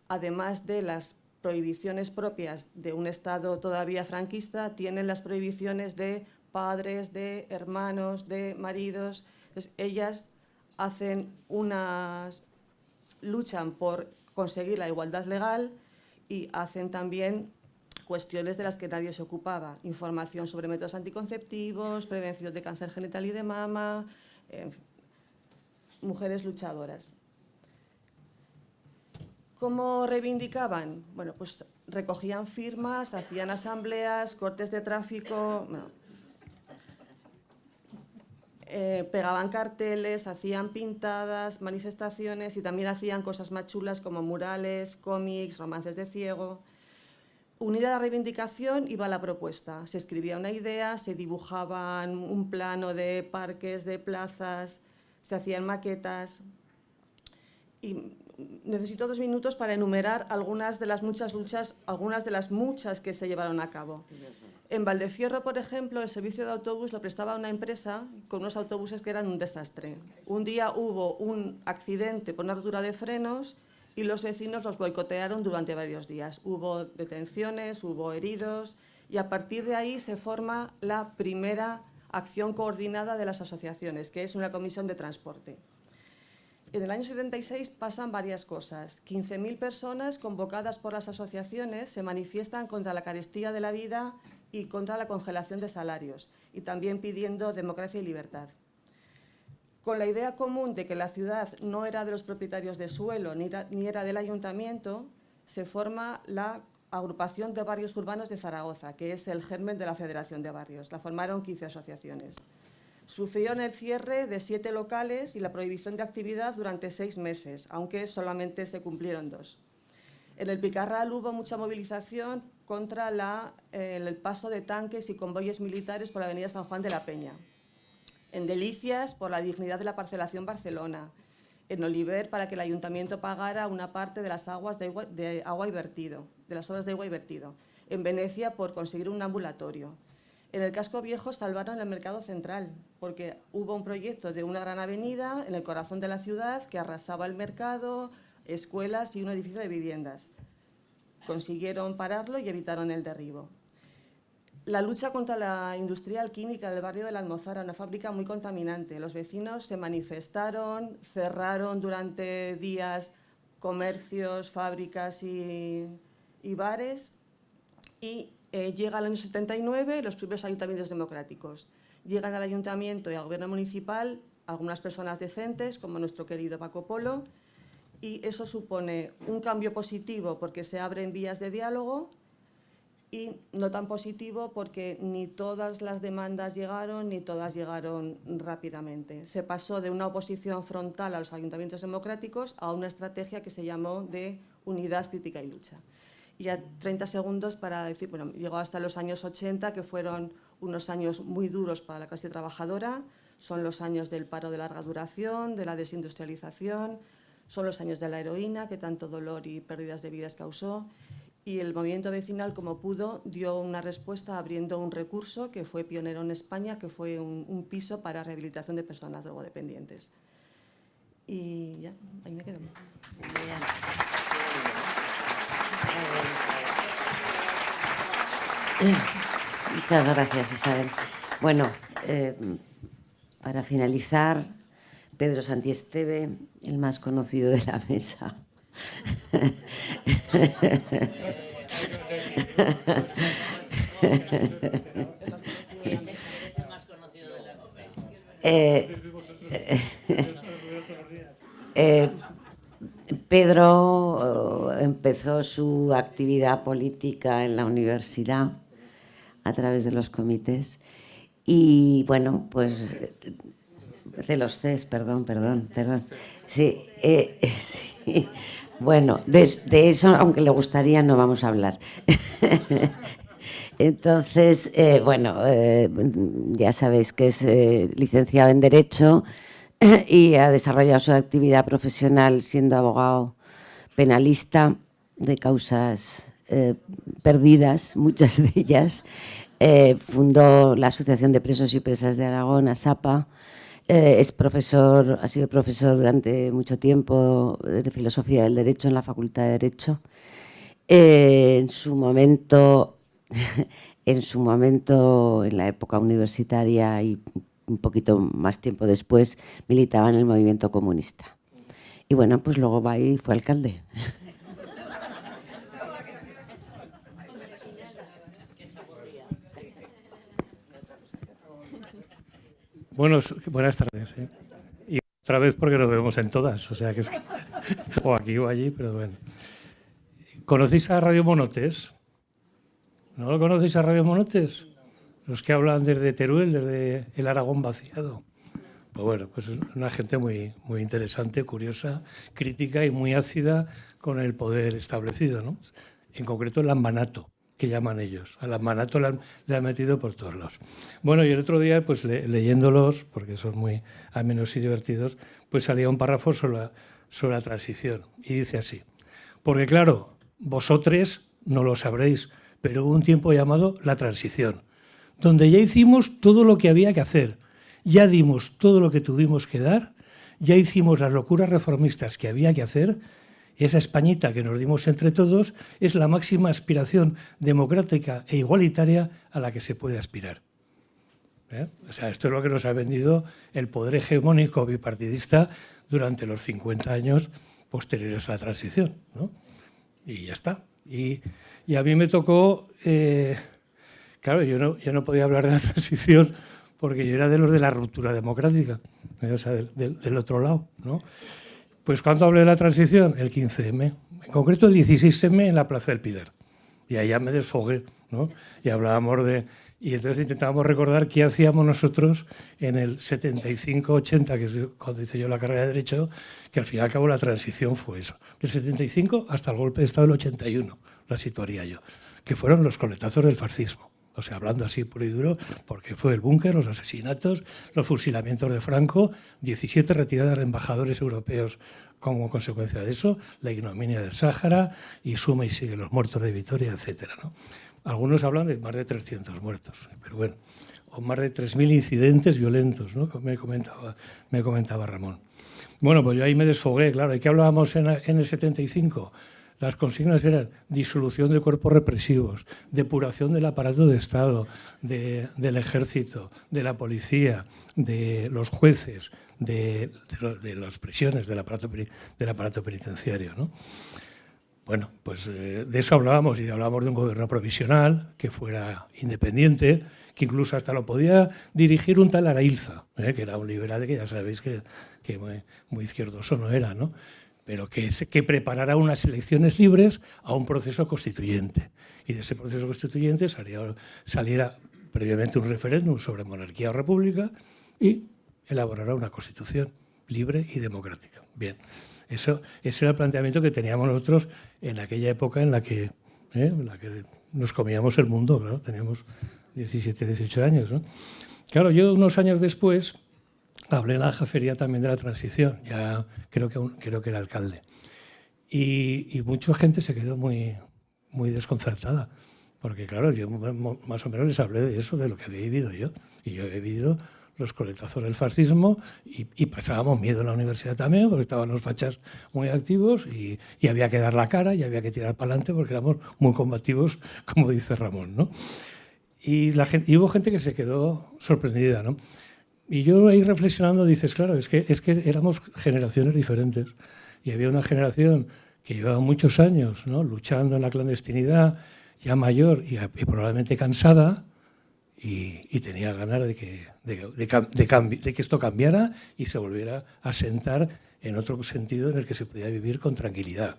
además de las prohibiciones propias de un Estado todavía franquista, tienen las prohibiciones de padres, de hermanos, de maridos. Entonces, ellas luchan por conseguir la igualdad legal y hacen también cuestiones de las que nadie se ocupaba. Información sobre métodos anticonceptivos, prevención de cáncer genital y de mama, mujeres luchadoras. ¿Cómo reivindicaban? Bueno, pues recogían firmas, hacían asambleas, cortes de tráfico, pegaban carteles, hacían pintadas, manifestaciones y también hacían cosas más chulas como murales, cómics, romances de ciego. Unida a la reivindicación iba la propuesta. Se escribía una idea, se dibujaban un plano de parques, de plazas, se hacían maquetas. Y necesito 2 minutos para enumerar algunas de las muchas luchas, algunas de las muchas que se llevaron a cabo. En Valdefierro, por ejemplo, el servicio de autobús lo prestaba una empresa con unos autobuses que eran un desastre. Un día hubo un accidente por una rotura de frenos y los vecinos los boicotearon durante varios días. Hubo detenciones, hubo heridos y a partir de ahí se forma la primera acción coordinada de las asociaciones, que es una comisión de transporte. En el año 76 pasan varias cosas. 15.000 personas convocadas por las asociaciones se manifiestan contra la carestía de la vida y contra la congelación de salarios, y también pidiendo democracia y libertad. Con la idea común de que la ciudad no era de los propietarios de suelo ni era del ayuntamiento, se forma la Agrupación de Barrios Urbanos de Zaragoza, que es el germen de la Federación de Barrios. La formaron 15 asociaciones. Sufrieron el cierre de 7 locales y la prohibición de actividad durante 6 meses, aunque solamente se cumplieron 2. En el Picarral hubo mucha movilización contra el paso de tanques y convoyes militares por la avenida San Juan de la Peña. En Delicias, por la dignidad de la parcelación Barcelona. En Oliver, para que el ayuntamiento pagara una parte de las aguas de agua y vertido, de las obras de agua y vertido. En Venecia, por conseguir un ambulatorio. En el Casco Viejo salvaron el mercado central, porque hubo un proyecto de una gran avenida en el corazón de la ciudad que arrasaba el mercado, escuelas y un edificio de viviendas. Consiguieron pararlo y evitaron el derribo. La lucha contra la industrial química del barrio de la Almozara, una fábrica muy contaminante. Los vecinos se manifestaron, cerraron durante días comercios, fábricas y bares y llega el año 79 los primeros ayuntamientos democráticos. Llegan al ayuntamiento y al gobierno municipal algunas personas decentes, como nuestro querido Paco Polo, y eso supone un cambio positivo porque se abren vías de diálogo y no tan positivo porque ni todas las demandas llegaron ni todas llegaron rápidamente. Se pasó de una oposición frontal a los ayuntamientos democráticos a una estrategia que se llamó de unidad, crítica y lucha. Y ya 30 segundos para decir, bueno, llegó hasta los años 80, que fueron unos años muy duros para la clase trabajadora, son los años del paro de larga duración, de la desindustrialización, son los años de la heroína, que tanto dolor y pérdidas de vidas causó, y el movimiento vecinal, como pudo, dio una respuesta abriendo un recurso que fue pionero en España, que fue un piso para rehabilitación de personas drogodependientes. Y ya, ahí me quedo. Bien. Muchas gracias, Isabel. Bueno, para finalizar, Pedro Santiesteve, el más conocido de la mesa. Pedro empezó su actividad política en la universidad a través de los comités y, bueno, pues de los CES, perdón. Sí, sí. Bueno, de eso, aunque le gustaría, no vamos a hablar. Entonces, bueno, ya sabéis que es licenciado en Derecho y ha desarrollado su actividad profesional siendo abogado penalista de causas perdidas, muchas de ellas. Fundó la Asociación de Presos y Presas de Aragón, ASAPA. Es profesor, ha sido profesor durante mucho tiempo de Filosofía del Derecho en la Facultad de Derecho. En su momento, en la época universitaria y un poquito más tiempo después, militaba en el movimiento comunista. Y bueno, pues luego va y fue alcalde. Bueno, buenas tardes. Y otra vez porque nos vemos en todas, o sea que es que, o aquí o allí, pero bueno. ¿Conocéis a Radio Monotes? ¿No lo conocéis a Radio Monotes? Los que hablan desde Teruel, desde el Aragón vaciado. Pues bueno, pues es una gente muy interesante, curiosa, crítica y muy ácida con el poder establecido, ¿no? En concreto el lambanato, que llaman ellos. Al lambanato le han metido por todos lados. Bueno, y el otro día, pues leyéndolos, porque son muy amenos y divertidos, pues salía un párrafo sobre la transición. Y dice así: porque claro, vosotros no lo sabréis, pero hubo un tiempo llamado la transición, donde ya hicimos todo lo que había que hacer, ya dimos todo lo que tuvimos que dar, ya hicimos las locuras reformistas que había que hacer. Esa Españita que nos dimos entre todos es la máxima aspiración democrática e igualitaria a la que se puede aspirar. O sea, esto es lo que nos ha vendido el poder hegemónico bipartidista durante los 50 años posteriores a la transición, ¿no? Y ya está. Y a mí me tocó... claro, yo no podía hablar de la transición porque yo era de los de la ruptura democrática. o sea, del otro lado, ¿no? Pues ¿cuándo hablé de la transición? El 15M, en concreto el 16M en la Plaza del Pilar. Y allá me desfogué, ¿no? Y hablábamos de... Y entonces intentábamos recordar qué hacíamos nosotros en el 75-80, que es cuando hice yo la carrera de Derecho, que al fin y al cabo la transición fue eso. Del 75 hasta el golpe de Estado del 81, la situaría yo, que fueron los coletazos del fascismo. O sea, hablando así puro y duro, porque fue el búnker, los asesinatos, los fusilamientos de Franco, 17 retiradas de embajadores europeos como consecuencia de eso, la ignominia del Sáhara y suma y sigue los muertos de Vitoria, etcétera, ¿no? Algunos hablan de más de 300 muertos, pero bueno, o más de 3.000 incidentes violentos, ¿no? Me comentaba Ramón. Bueno, pues yo ahí me desfogué, claro. ¿Y qué hablábamos en el 75? Las consignas eran disolución de cuerpos represivos, depuración del aparato de Estado, del ejército, de la policía, de los jueces, de las prisiones, del aparato penitenciario, ¿no? Bueno, pues de eso hablábamos, y hablábamos de un gobierno provisional que fuera independiente, que incluso hasta lo podía dirigir un tal Arailza, que era un liberal que ya sabéis que muy izquierdoso no era, ¿no? Pero que preparara unas elecciones libres a un proceso constituyente. Y de ese proceso constituyente saliera previamente un referéndum sobre monarquía o república y elaborara una constitución libre y democrática. Bien. Ese era el planteamiento que teníamos nosotros en aquella época en la que nos comíamos el mundo, claro, teníamos 17, 18 años, ¿no? Claro, yo unos años después hablé en la Jafería también de la transición, ya creo que era alcalde. Y mucha gente se quedó muy, muy desconcertada, porque claro, yo más o menos les hablé de eso, de lo que había vivido yo, y yo he vivido los coletazos del fascismo y pasábamos miedo en la universidad también, porque estaban los fachas muy activos y había que dar la cara y había que tirar para adelante porque éramos muy combativos, como dice Ramón, ¿no? Y hubo gente que se quedó sorprendida, ¿no? Y yo ahí reflexionando dices, claro, es que éramos generaciones diferentes y había una generación que llevaba muchos años, ¿no?, luchando en la clandestinidad, ya mayor y probablemente cansada, y tenía ganas de que esto cambiara y se volviera a sentar en otro sentido en el que se podía vivir con tranquilidad.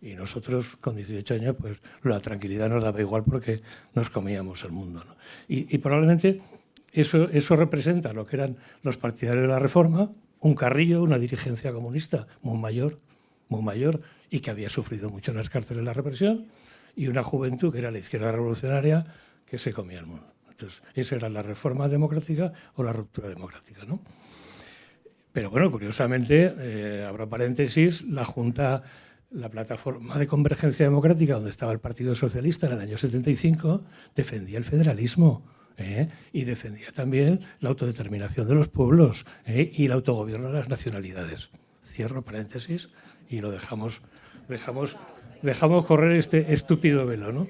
Y nosotros, con 18 años, pues la tranquilidad nos daba igual porque nos comíamos el mundo, ¿no? Y probablemente eso representa lo que eran los partidarios de la Reforma, un Carrillo, una dirigencia comunista muy mayor y que había sufrido mucho en las cárceles la represión, y una juventud que era la izquierda revolucionaria que se comía el mundo. Entonces, esa era la reforma democrática o la ruptura democrática, ¿no? Pero bueno, curiosamente, abro paréntesis, la plataforma de convergencia democrática, donde estaba el Partido Socialista en el año 75, defendía el federalismo, y defendía también la autodeterminación de los pueblos, y el autogobierno de las nacionalidades. Cierro paréntesis y lo dejamos correr este estúpido velo, ¿no?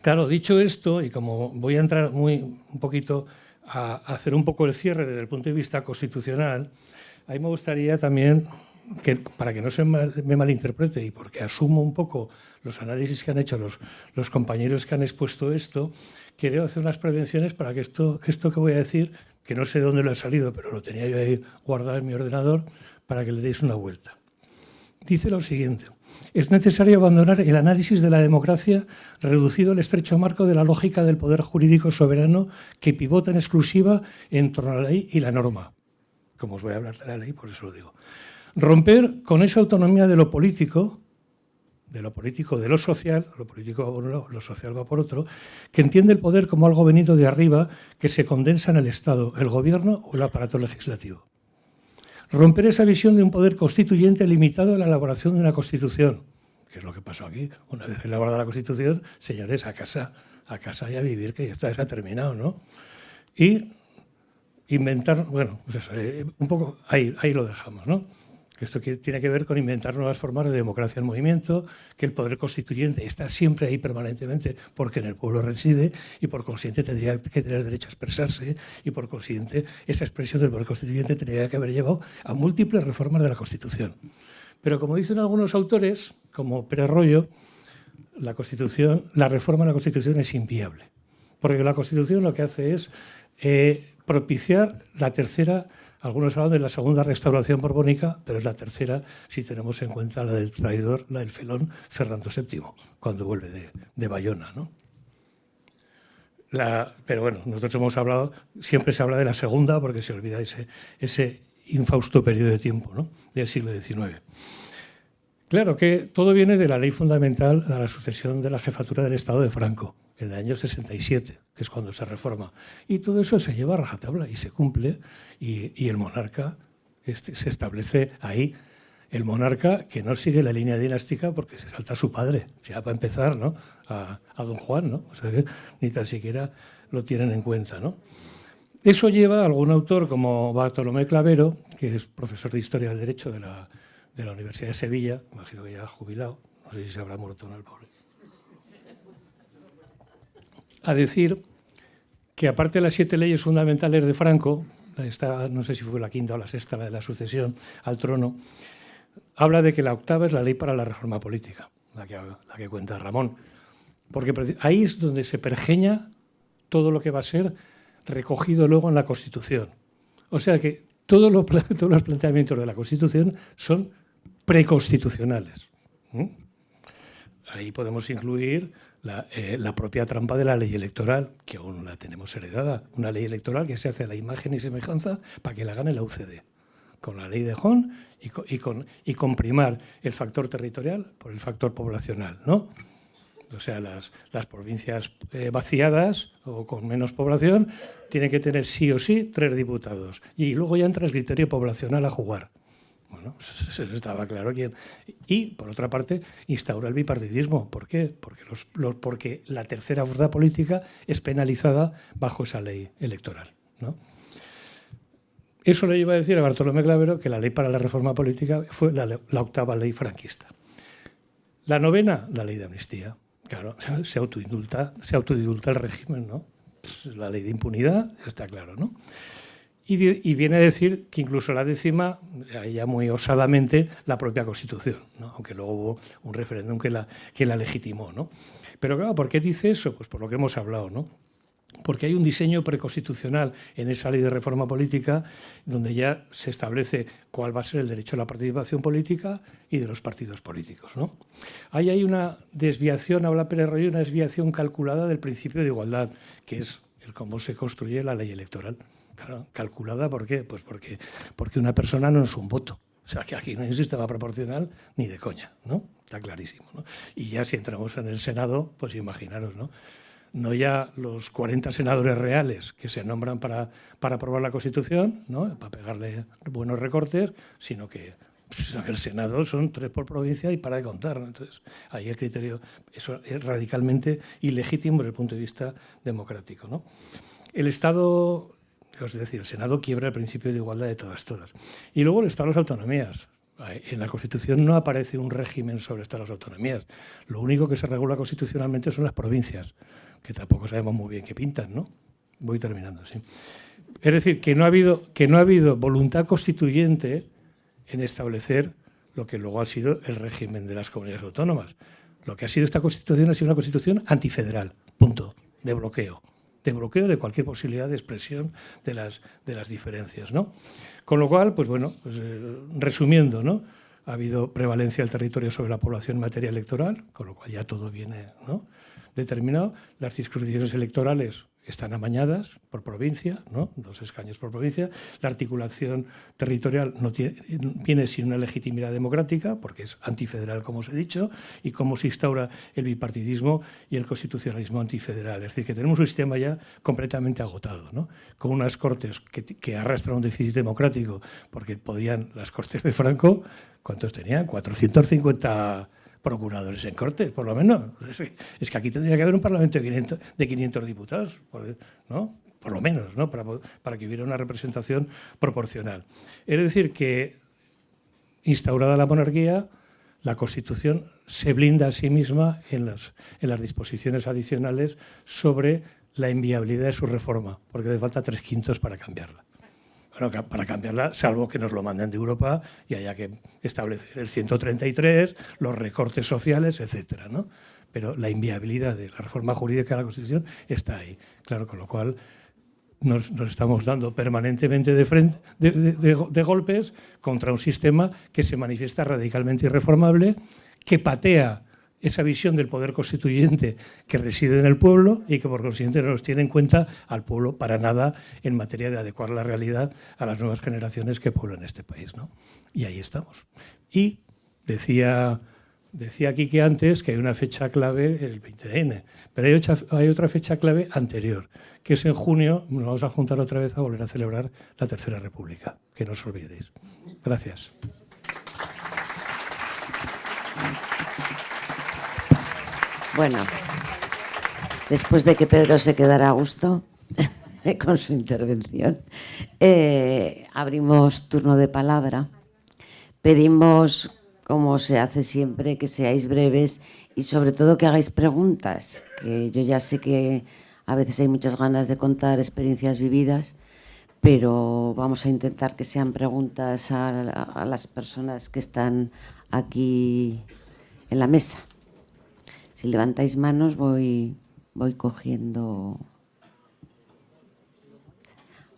Claro, dicho esto, y como voy a entrar un poquito a hacer un poco el cierre desde el punto de vista constitucional, a mí me gustaría también, para que no se me malinterprete y porque asumo un poco los análisis que han hecho los compañeros que han expuesto esto, quiero hacer unas prevenciones para que esto que voy a decir, que no sé de dónde lo he salido, pero lo tenía yo ahí guardado en mi ordenador, para que le deis una vuelta. Dice lo siguiente: es necesario abandonar el análisis de la democracia reducido al estrecho marco de la lógica del poder jurídico soberano que pivota en exclusiva en torno a la ley y la norma. Como os voy a hablar de la ley, por eso lo digo. Romper con esa autonomía de lo político, de lo social, lo político va por un lado, lo social va por otro, que entiende el poder como algo venido de arriba que se condensa en el Estado, el gobierno o el aparato legislativo. Romper esa visión de un poder constituyente limitado a la elaboración de una Constitución, que es lo que pasó aquí. Una vez elaborada la Constitución, señores, a casa y a vivir, que ya está terminado, ¿no? Y inventar, bueno, pues eso, un poco ahí lo dejamos, ¿no? Que esto tiene que ver con inventar nuevas formas de democracia en movimiento, que el poder constituyente está siempre ahí permanentemente porque en el pueblo reside y por consiguiente tendría que tener derecho a expresarse y por consiguiente esa expresión del poder constituyente tendría que haber llevado a múltiples reformas de la Constitución. Pero como dicen algunos autores, como Pérez Royo, la reforma de la Constitución es inviable, porque la Constitución lo que hace es propiciar la tercera, algunos hablan de la segunda restauración borbónica, pero es la tercera si tenemos en cuenta la del traidor, la del felón Fernando VII, cuando vuelve de Bayona, ¿no? Pero bueno, nosotros hemos hablado, siempre se habla de la segunda porque se olvida ese infausto periodo de tiempo, ¿no?, del siglo XIX. Claro que todo viene de la ley fundamental a la sucesión de la jefatura del Estado de Franco, en el año 67, que es cuando se reforma. Y todo eso se lleva a rajatabla y se cumple, y el monarca se establece ahí. El monarca que no sigue la línea dinástica porque se salta a su padre, ya para empezar, ¿no?, a don Juan, ¿no? O sea, que ni tan siquiera lo tienen en cuenta, ¿no? Eso lleva a algún autor como Bartolomé Clavero, que es profesor de Historia del Derecho de la Universidad de Sevilla, imagino que ya ha jubilado, no sé si se habrá muerto o no el pobre, a decir que aparte de las 7 leyes fundamentales de Franco, esta, no sé si fue la quinta o la sexta, la de la sucesión al trono, habla de que la octava es la ley para la reforma política, la que cuenta Ramón, porque ahí es donde se pergeña todo lo que va a ser recogido luego en la Constitución. O sea que todos los planteamientos de la Constitución son preconstitucionales. Ahí podemos incluir la propia trampa de la ley electoral, que aún la tenemos heredada, una ley electoral que se hace a la imagen y semejanza para que la gane la UCD, con la ley de Hon y con primar el factor territorial por el factor poblacional, ¿no? O sea, las provincias vaciadas o con menos población tienen que tener sí o sí 3 diputados. Y luego ya entra el criterio poblacional a jugar. Bueno, se estaba claro quién. Y, por otra parte, instaura el bipartidismo. ¿Por qué? Porque la tercera fuerza política es penalizada bajo esa ley electoral, ¿no? Eso le iba a decir a Bartolomé Clavero que la ley para la reforma política fue la octava ley franquista. La novena, la ley de amnistía. Claro, se autoindulta el régimen, ¿no? Pues la ley de impunidad, está claro, ¿no? Y viene a decir que incluso la décima, ya muy osadamente, la propia Constitución, ¿no? Aunque luego hubo un referéndum que la legitimó, ¿no? Pero claro, ¿por qué dice eso? Pues por lo que hemos hablado, ¿no? Porque hay un diseño preconstitucional en esa ley de reforma política donde ya se establece cuál va a ser el derecho a la participación política y de los partidos políticos, ¿no? Ahí hay una desviación, habla Pérez Royo, una desviación calculada del principio de igualdad, que es el cómo se construye la ley electoral. Claro, calculada, ¿por qué? Pues porque una persona no es un voto. O sea, que aquí no hay un sistema proporcional ni de coña, ¿no? Está clarísimo, ¿no? Y ya si entramos en el Senado, pues imaginaros, ¿no? No ya los 40 senadores reales que se nombran para aprobar la Constitución, ¿no?, para pegarle buenos recortes, sino que el Senado son 3 por provincia y para de contar, ¿no? Entonces, ahí el criterio eso es radicalmente ilegítimo desde el punto de vista democrático, ¿no? El Estado, es decir, el Senado quiebra el principio de igualdad de todas. Y luego el Estado de las autonomías. En la Constitución no aparece un régimen sobre el Estado de las autonomías. Lo único que se regula constitucionalmente son las provincias, que tampoco sabemos muy bien qué pintan, ¿no? Voy terminando, sí. Es decir, que no ha habido voluntad constituyente en establecer lo que luego ha sido el régimen de las comunidades autónomas. Lo que ha sido esta Constitución ha sido una Constitución antifederal, punto, de bloqueo de cualquier posibilidad de expresión de las diferencias, ¿no? Con lo cual, pues bueno, resumiendo, ¿no?, ha habido prevalencia del territorio sobre la población en materia electoral, con lo cual ya todo viene, ¿no?, determinado. Las circunscripciones electorales están amañadas por provincia, ¿no?, 2 escaños por provincia. La articulación territorial viene sin una legitimidad democrática, porque es antifederal, como os he dicho, y cómo se instaura el bipartidismo y el constitucionalismo antifederal. Es decir, que tenemos un sistema ya completamente agotado, ¿no?, con unas Cortes que arrastran un déficit democrático, porque las Cortes de Franco, ¿cuántos tenían? 450 procuradores en Cortes, por lo menos. Es que aquí tendría que haber un Parlamento de 500 diputados, ¿no?, por lo menos, ¿no?, para que hubiera una representación proporcional. Es decir, que instaurada la monarquía, la Constitución se blinda a sí misma en las disposiciones adicionales sobre la inviabilidad de su reforma, porque le falta 3/5 para cambiarla. Bueno, para cambiarla, salvo que nos lo manden de Europa y haya que establecer el 133, los recortes sociales, etcétera, ¿no? Pero la inviabilidad de la reforma jurídica de la Constitución está ahí. Claro, con lo cual nos estamos dando permanentemente de golpes contra un sistema que se manifiesta radicalmente irreformable, que patea esa visión del poder constituyente que reside en el pueblo y que por consiguiente no nos tiene en cuenta al pueblo para nada en materia de adecuar la realidad a las nuevas generaciones que pueblan este país, ¿no? Y ahí estamos. Y decía Quique antes que hay una fecha clave, el 20N, pero hay otra fecha clave anterior, que es en junio, nos vamos a juntar otra vez a volver a celebrar la Tercera República, que no os olvidéis. Gracias. Bueno, después de que Pedro se quedara a gusto con su intervención, abrimos turno de palabra. Pedimos, como se hace siempre, que seáis breves y sobre todo que hagáis preguntas, que yo ya sé que a veces hay muchas ganas de contar experiencias vividas, pero vamos a intentar que sean preguntas a las personas que están aquí en la mesa. Si levantáis manos voy cogiendo.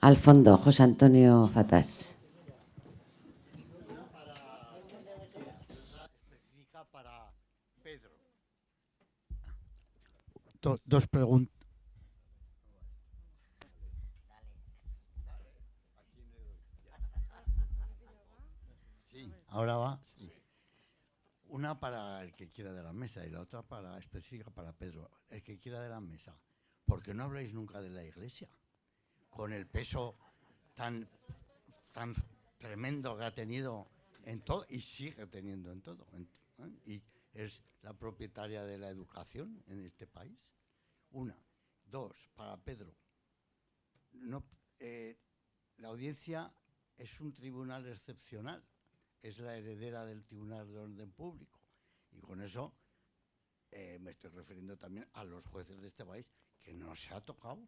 Al fondo, José Antonio Fatás. Para Pedro. Dos preguntas. Sí, ahora va. Sí. Una para el que quiera de la mesa y la otra específica para Pedro. El que quiera de la mesa. ¿Por qué no habláis nunca de la Iglesia? Con el peso tan tremendo que ha tenido en todo y sigue teniendo en todo. Y es la propietaria de la educación en este país. Una. Dos, para Pedro. La audiencia es un tribunal excepcional. Es la heredera del Tribunal de Orden Público. Y con eso me estoy refiriendo también a los jueces de este país, que no se ha tocado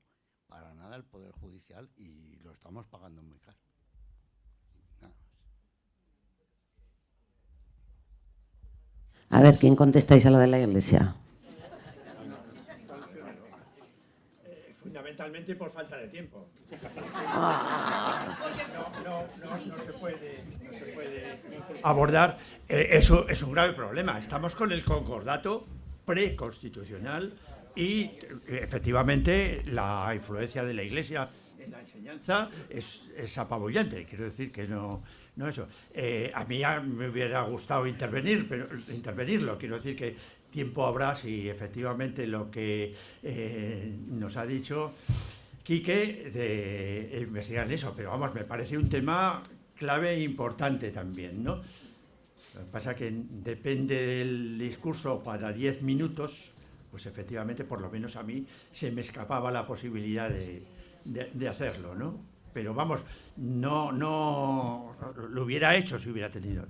para nada el Poder Judicial y lo estamos pagando muy caro. Nada más. A ver, ¿quién contestáis a lo de la Iglesia? Fundamentalmente por falta de tiempo. No se puede abordar. Eso es un grave problema. Estamos con el concordato preconstitucional y efectivamente la influencia de la Iglesia en la enseñanza es apabullante. Quiero decir que no eso. A mí ya me hubiera gustado intervenirlo. Quiero decir que tiempo habrá si efectivamente lo que nos ha dicho Quique de investigar en eso. Pero vamos, me parece un tema clave e importante también, ¿no? Lo que pasa es que depende del discurso para 10 minutos, pues efectivamente, por lo menos a mí, se me escapaba la posibilidad de hacerlo, ¿no? Pero vamos, no lo hubiera hecho si hubiera tenido.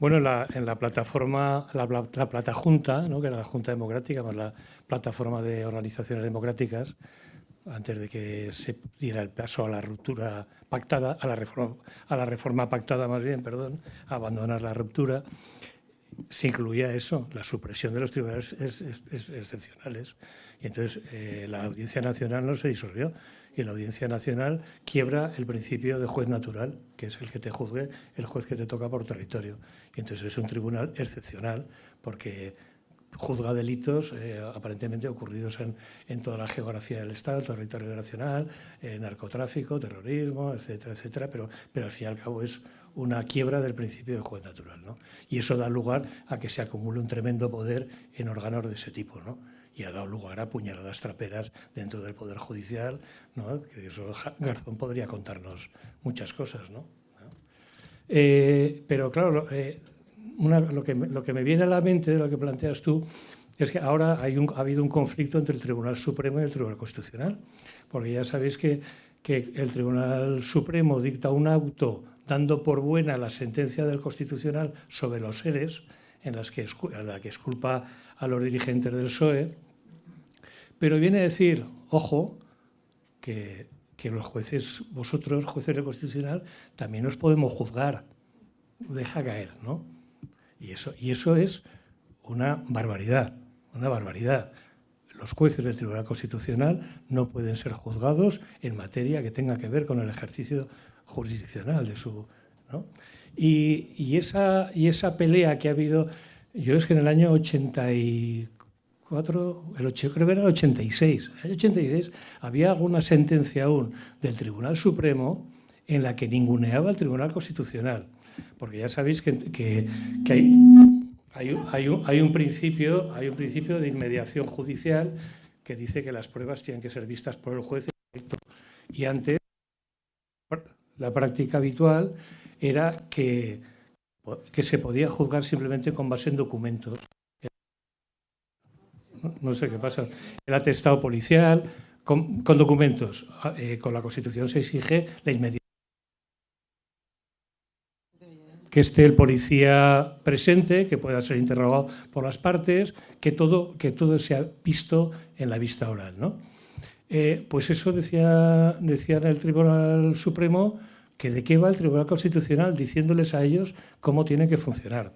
Bueno, en la plataforma, la Platajunta, ¿no?, que era la Junta Democrática, más la plataforma de organizaciones democráticas, antes de que se diera el paso a la ruptura pactada, a la reforma pactada más bien, perdón, a abandonar la ruptura, se incluía eso, la supresión de los tribunales excepcionales. Y entonces la Audiencia Nacional no se disolvió y la Audiencia Nacional quiebra el principio de juez natural, que es el que te juzgue, el juez que te toca por territorio. Y entonces es un tribunal excepcional porque juzga delitos aparentemente ocurridos en toda la geografía del Estado, el territorio nacional, narcotráfico, terrorismo, etcétera, etcétera, pero al fin y al cabo es una quiebra del principio de juez natural, ¿no? Y eso da lugar a que se acumule un tremendo poder en órganos de ese tipo, ¿no? Y ha dado lugar a puñaladas traperas dentro del Poder Judicial, ¿no? Que eso Garzón podría contarnos muchas cosas, ¿no? Pero claro, lo que me viene a la mente de lo que planteas tú es que ahora ha habido un conflicto entre el Tribunal Supremo y el Tribunal Constitucional, porque ya sabéis que el Tribunal Supremo dicta un auto dando por buena la sentencia del Constitucional sobre los seres, en la que exculpa a los dirigentes del PSOE, pero viene a decir, ojo, que los jueces, vosotros, jueces del Constitucional, también os podemos juzgar. Deja caer, ¿no? Y eso es una barbaridad, una barbaridad. Los jueces del Tribunal Constitucional no pueden ser juzgados en materia que tenga que ver con el ejercicio jurisdiccional de su, ¿no? Y esa pelea que ha habido, yo es que en el año 84, creo que era el 86, en el 86 había alguna sentencia aún del Tribunal Supremo en la que ninguneaba al Tribunal Constitucional, porque ya sabéis que hay un principio de inmediación judicial que dice que las pruebas tienen que ser vistas por el juez. Y antes, la práctica habitual era que se podía juzgar simplemente con base en documentos. No sé qué pasa. El atestado policial, con documentos. Con la Constitución se exige la inmediación. Que esté el policía presente, que pueda ser interrogado por las partes, que todo sea visto en la vista oral, ¿no? Pues eso decía en el Tribunal Supremo, que de qué va el Tribunal Constitucional, diciéndoles a ellos cómo tiene que funcionar.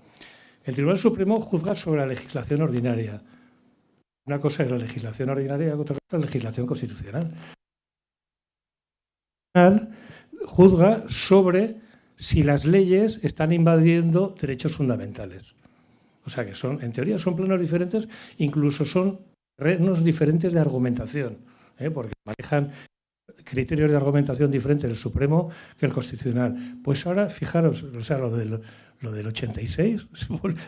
El Tribunal Supremo juzga sobre la legislación ordinaria. Una cosa es la legislación ordinaria y otra cosa es la legislación constitucional. Juzga sobre si las leyes están invadiendo derechos fundamentales. O sea que en teoría son planos diferentes, incluso son terrenos diferentes de argumentación, porque manejan criterios de argumentación diferentes el Supremo que el Constitucional. Pues ahora, fijaros, o sea, lo del 86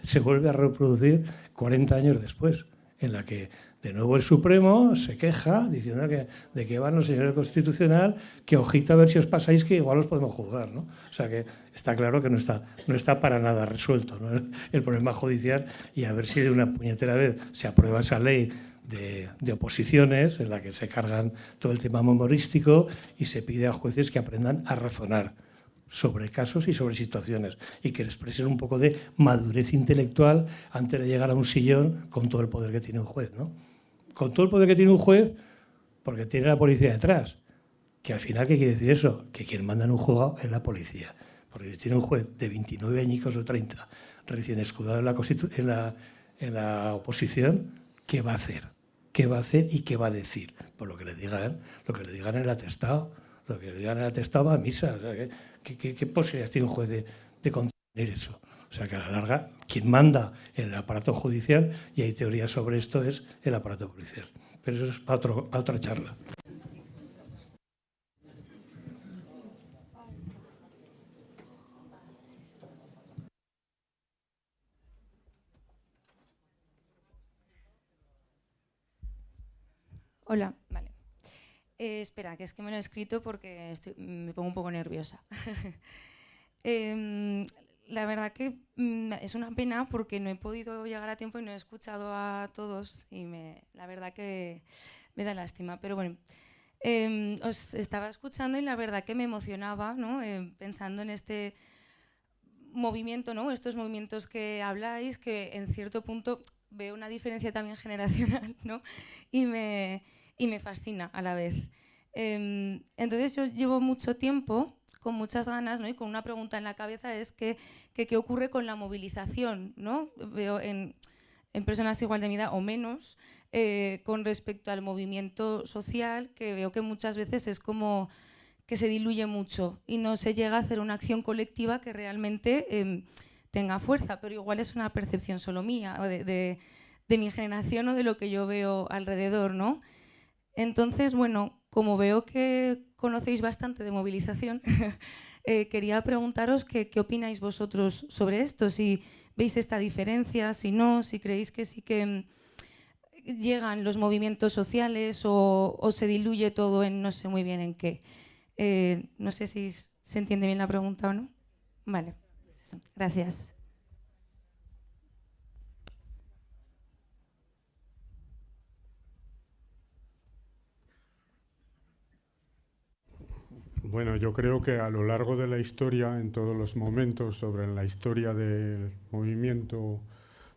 se vuelve a reproducir 40 años después, en la que de nuevo el Supremo se queja diciendo de que van los señores del Constitucional, que ojito a ver si os pasáis que igual os podemos juzgar, ¿no? O sea que está claro que no está para nada resuelto, ¿no? El problema judicial, y a ver si de una puñetera vez se aprueba esa ley de oposiciones en la que se cargan todo el tema memorístico y se pide a jueces que aprendan a razonar sobre casos y sobre situaciones y que expresen un poco de madurez intelectual antes de llegar a un sillón con todo el poder que tiene un juez, ¿no? Con todo el poder que tiene un juez, porque tiene la policía detrás. Que al final, ¿qué quiere decir eso? Que quien manda en un juzgado es la policía. Porque si tiene un juez de 29 añicos o 30 recién escudado en la oposición, ¿qué va a hacer? ¿Qué va a hacer y qué va a decir? Pues lo que le digan en el atestado. Lo que le digan en el atestado va a misa. O sea, ¿qué posibilidades tiene un juez de contener eso? O sea, que a la larga, quien manda en el aparato judicial, y hay teorías sobre esto, es el aparato policial. Pero eso es para otra charla. Hola, vale. Espera, que es que me lo he escrito porque me pongo un poco nerviosa. La verdad que es una pena porque no he podido llegar a tiempo y no he escuchado a todos y la verdad que me da lástima. Pero bueno, os estaba escuchando y la verdad que me emocionaba, ¿no? Pensando en este movimiento, ¿no? Estos movimientos que habláis, que en cierto punto veo una diferencia también generacional, ¿no? Y me fascina a la vez. Entonces yo llevo mucho tiempo con muchas ganas, ¿no? Y con una pregunta en la cabeza, es qué ocurre con la movilización, ¿no? Veo en personas igual de mi edad o menos, con respecto al movimiento social, que veo que muchas veces es como que se diluye mucho y no se llega a hacer una acción colectiva que realmente tenga fuerza, pero igual es una percepción solo mía, o de mi generación o de lo que yo veo alrededor, ¿no? Entonces, bueno, como veo que conocéis bastante de movilización, quería preguntaros qué opináis vosotros sobre esto, si veis esta diferencia, si no, si creéis que sí que llegan los movimientos sociales o se diluye todo en no sé muy bien en qué. No sé si se entiende bien la pregunta o no. Vale, pues eso. Gracias. Bueno, yo creo que a lo largo de la historia, en todos los momentos, sobre la historia del movimiento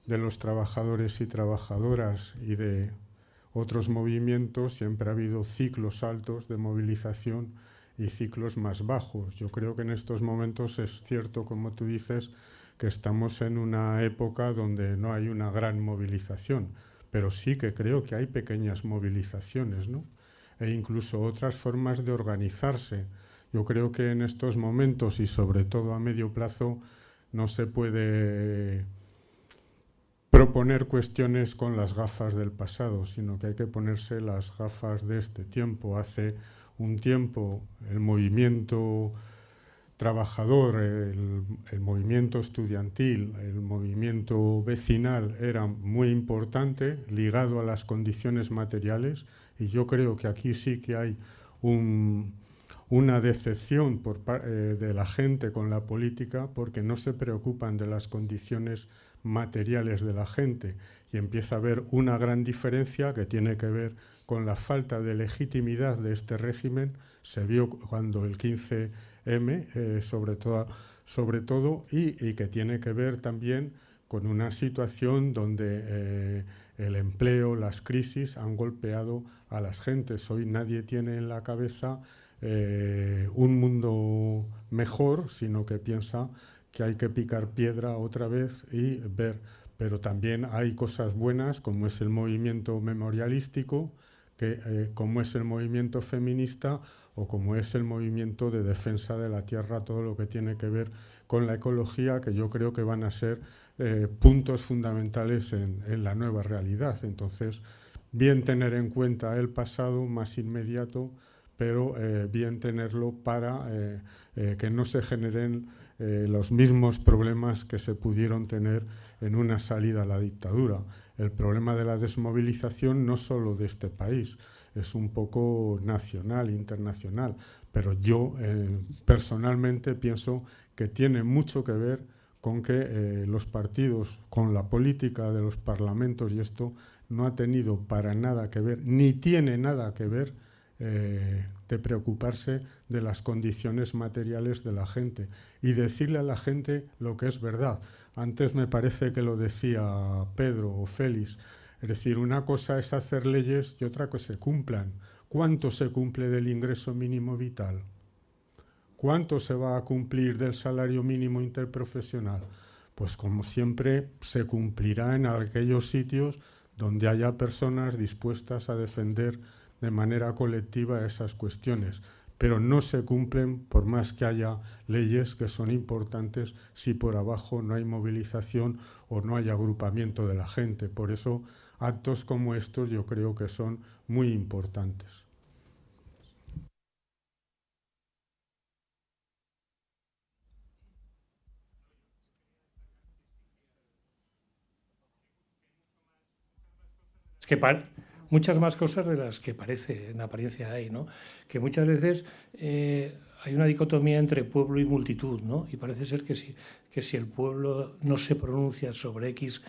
de los trabajadores y trabajadoras y de otros movimientos, siempre ha habido ciclos altos de movilización y ciclos más bajos. Yo creo que en estos momentos es cierto, como tú dices, que estamos en una época donde no hay una gran movilización, pero sí que creo que hay pequeñas movilizaciones, ¿no? E incluso otras formas de organizarse. Yo creo que en estos momentos, y sobre todo a medio plazo, no se puede proponer cuestiones con las gafas del pasado, sino que hay que ponerse las gafas de este tiempo. Hace un tiempo el movimiento trabajador, el movimiento estudiantil, el movimiento vecinal era muy importante, ligado a las condiciones materiales, y yo creo que aquí sí que hay una decepción de la gente con la política, porque no se preocupan de las condiciones materiales de la gente, y empieza a haber una gran diferencia que tiene que ver con la falta de legitimidad de este régimen. Se vio cuando el 15M, sobre todo y que tiene que ver también con una situación donde el empleo, las crisis han golpeado a las gentes. Hoy nadie tiene en la cabeza un mundo mejor, sino que piensa que hay que picar piedra otra vez y ver. Pero también hay cosas buenas, como es el movimiento memorialístico, como es el movimiento feminista o como es el movimiento de defensa de la tierra, todo lo que tiene que ver con la ecología, que yo creo que van a ser puntos fundamentales en la nueva realidad. Entonces, bien tener en cuenta el pasado más inmediato, pero bien tenerlo para que no se generen los mismos problemas que se pudieron tener en una salida a la dictadura. El problema de la desmovilización no solo de este país, es un poco nacional, internacional, pero yo personalmente pienso que tiene mucho que ver con que los partidos, con la política de los parlamentos, y esto no ha tenido para nada que ver, ni tiene nada que ver de preocuparse de las condiciones materiales de la gente y decirle a la gente lo que es verdad. Antes me parece que lo decía Pedro o Félix, es decir, una cosa es hacer leyes y otra que se cumplan. ¿Cuánto se cumple del ingreso mínimo vital? ¿Cuánto se va a cumplir del salario mínimo interprofesional? Pues como siempre se cumplirá en aquellos sitios donde haya personas dispuestas a defender de manera colectiva esas cuestiones, pero no se cumplen por más que haya leyes que son importantes si por abajo no hay movilización o no hay agrupamiento de la gente. Por eso actos como estos yo creo que son muy importantes. Es que muchas más cosas de las que parece, en apariencia hay, ¿no? Que muchas veces hay una dicotomía entre pueblo y multitud, ¿no? Y parece ser que si el pueblo no se pronuncia sobre X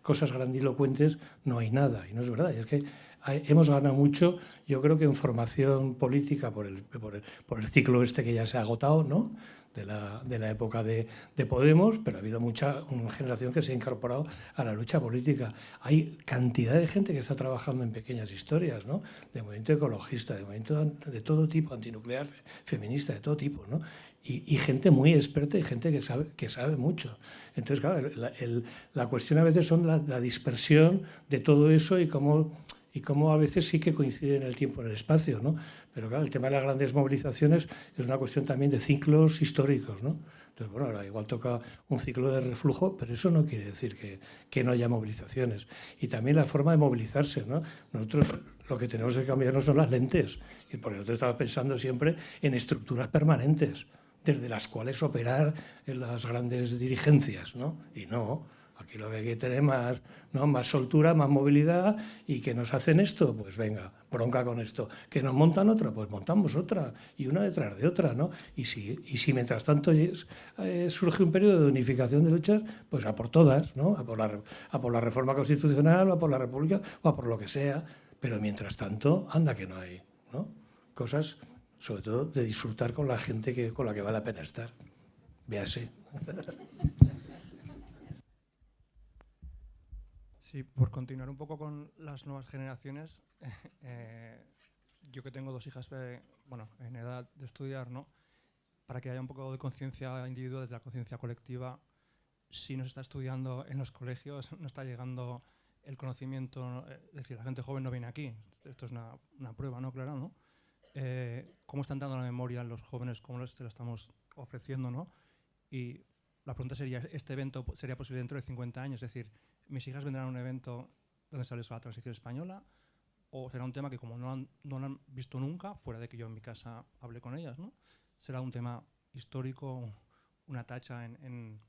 cosas grandilocuentes, no hay nada. Y no es verdad. Y es que hemos ganado mucho, yo creo que en formación política por el ciclo este que ya se ha agotado, ¿no? De la época de Podemos, pero ha habido una generación que se ha incorporado a la lucha política. Hay cantidad de gente que está trabajando en pequeñas historias, ¿no? De movimiento ecologista, de movimiento de todo tipo, antinuclear, feminista, de todo tipo, ¿no? Y gente muy experta y gente que sabe mucho. Entonces, claro, la cuestión a veces son la dispersión de todo eso y cómo a veces sí que coincide en el tiempo y en el espacio, ¿no? Pero claro, el tema de las grandes movilizaciones es una cuestión también de ciclos históricos, ¿no? Entonces, bueno, ahora igual toca un ciclo de reflujo, pero eso no quiere decir que no haya movilizaciones. Y también la forma de movilizarse, ¿no? Nosotros lo que tenemos que cambiar no son las lentes, y por eso estaba pensando siempre en estructuras permanentes, desde las cuales operar en las grandes dirigencias, ¿no? Y no. Aquí lo que hay que tener más soltura, más movilidad, y que nos hacen esto, pues venga, bronca con esto. Que nos montan otra, pues montamos otra, y una detrás de otra, ¿no? Y si mientras tanto surge un periodo de unificación de luchas, pues a por todas, ¿no? A por la reforma constitucional, o a por la república, o a por lo que sea. Pero mientras tanto, anda que no hay, ¿no? Cosas, sobre todo, de disfrutar con la gente con la que vale la pena estar. Véase. Sí, por continuar un poco con las nuevas generaciones, yo que tengo dos hijas en edad de estudiar, ¿no? Para que haya un poco de conciencia individual desde la conciencia colectiva, si no se está estudiando en los colegios, no está llegando el conocimiento, es decir, la gente joven no viene aquí. Esto es una prueba, ¿no? Clara, ¿no? ¿Cómo está entrando la memoria los jóvenes? ¿Cómo se lo estamos ofreciendo, ¿no? Y la pregunta sería, ¿este evento sería posible dentro de 50 años? Es decir, ¿mis hijas vendrán a un evento donde se hable sobre la transición española? ¿O será un tema que como no lo han visto nunca, fuera de que yo en mi casa hable con ellas, ¿no? Será un tema histórico, una tacha en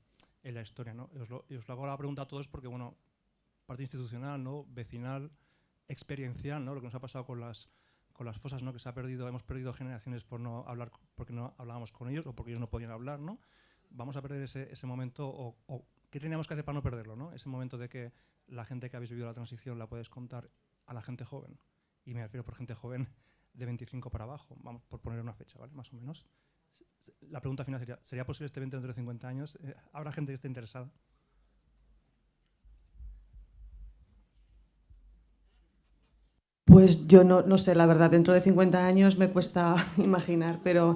la historia, ¿no? Y os lo hago la pregunta a todos porque, bueno, parte institucional, ¿no? Vecinal, experiencial, ¿no? Lo que nos ha pasado con las fosas, ¿no? Que hemos perdido generaciones por no hablar, porque no hablábamos con ellos o porque ellos no podían hablar, ¿no? Vamos a perder ese momento o ¿qué teníamos que hacer para no perderlo, ¿no? Ese momento de que la gente que habéis vivido la transición la puedes contar a la gente joven. Y me refiero por gente joven de 25 para abajo, vamos, por poner una fecha, ¿vale? Más o menos. La pregunta final ¿sería posible este evento dentro de 50 años? ¿Habrá gente que esté interesada? Pues yo no sé, la verdad, dentro de 50 años me cuesta imaginar, pero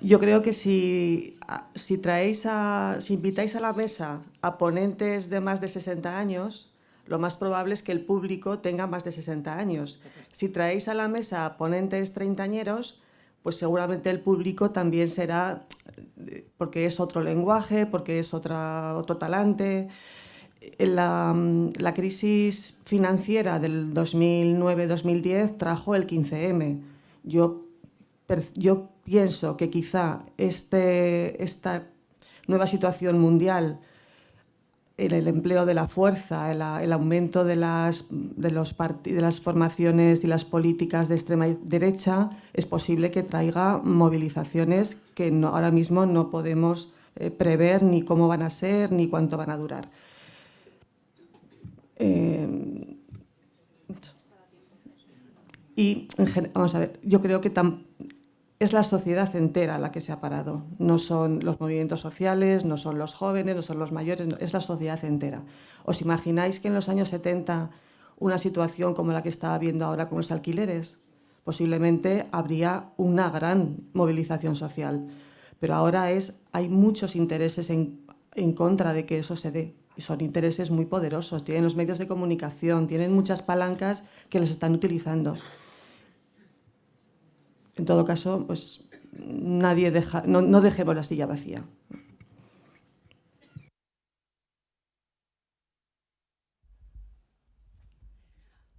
yo creo que si invitáis a la mesa a ponentes de más de 60 años, lo más probable es que el público tenga más de 60 años. Si traéis a la mesa a ponentes treintañeros, pues seguramente el público también será, porque es otro lenguaje, porque es otro talante. La crisis financiera del 2009-2010 trajo el 15M. Yo pienso que quizá esta nueva situación mundial, el empleo de la fuerza, el aumento de las formaciones y las políticas de extrema derecha, es posible que traiga movilizaciones que ahora mismo no podemos prever ni cómo van a ser ni cuánto van a durar. Vamos a ver, yo creo que es la sociedad entera la que se ha parado. No son los movimientos sociales, no son los jóvenes, no son los mayores, es la sociedad entera. ¿Os imagináis que en los años 70 una situación como la que está habiendo ahora con los alquileres? Posiblemente habría una gran movilización social. Pero ahora hay muchos intereses en contra de que eso se dé. Y son intereses muy poderosos, tienen los medios de comunicación, tienen muchas palancas que les están utilizando. En todo caso, pues no dejemos la silla vacía.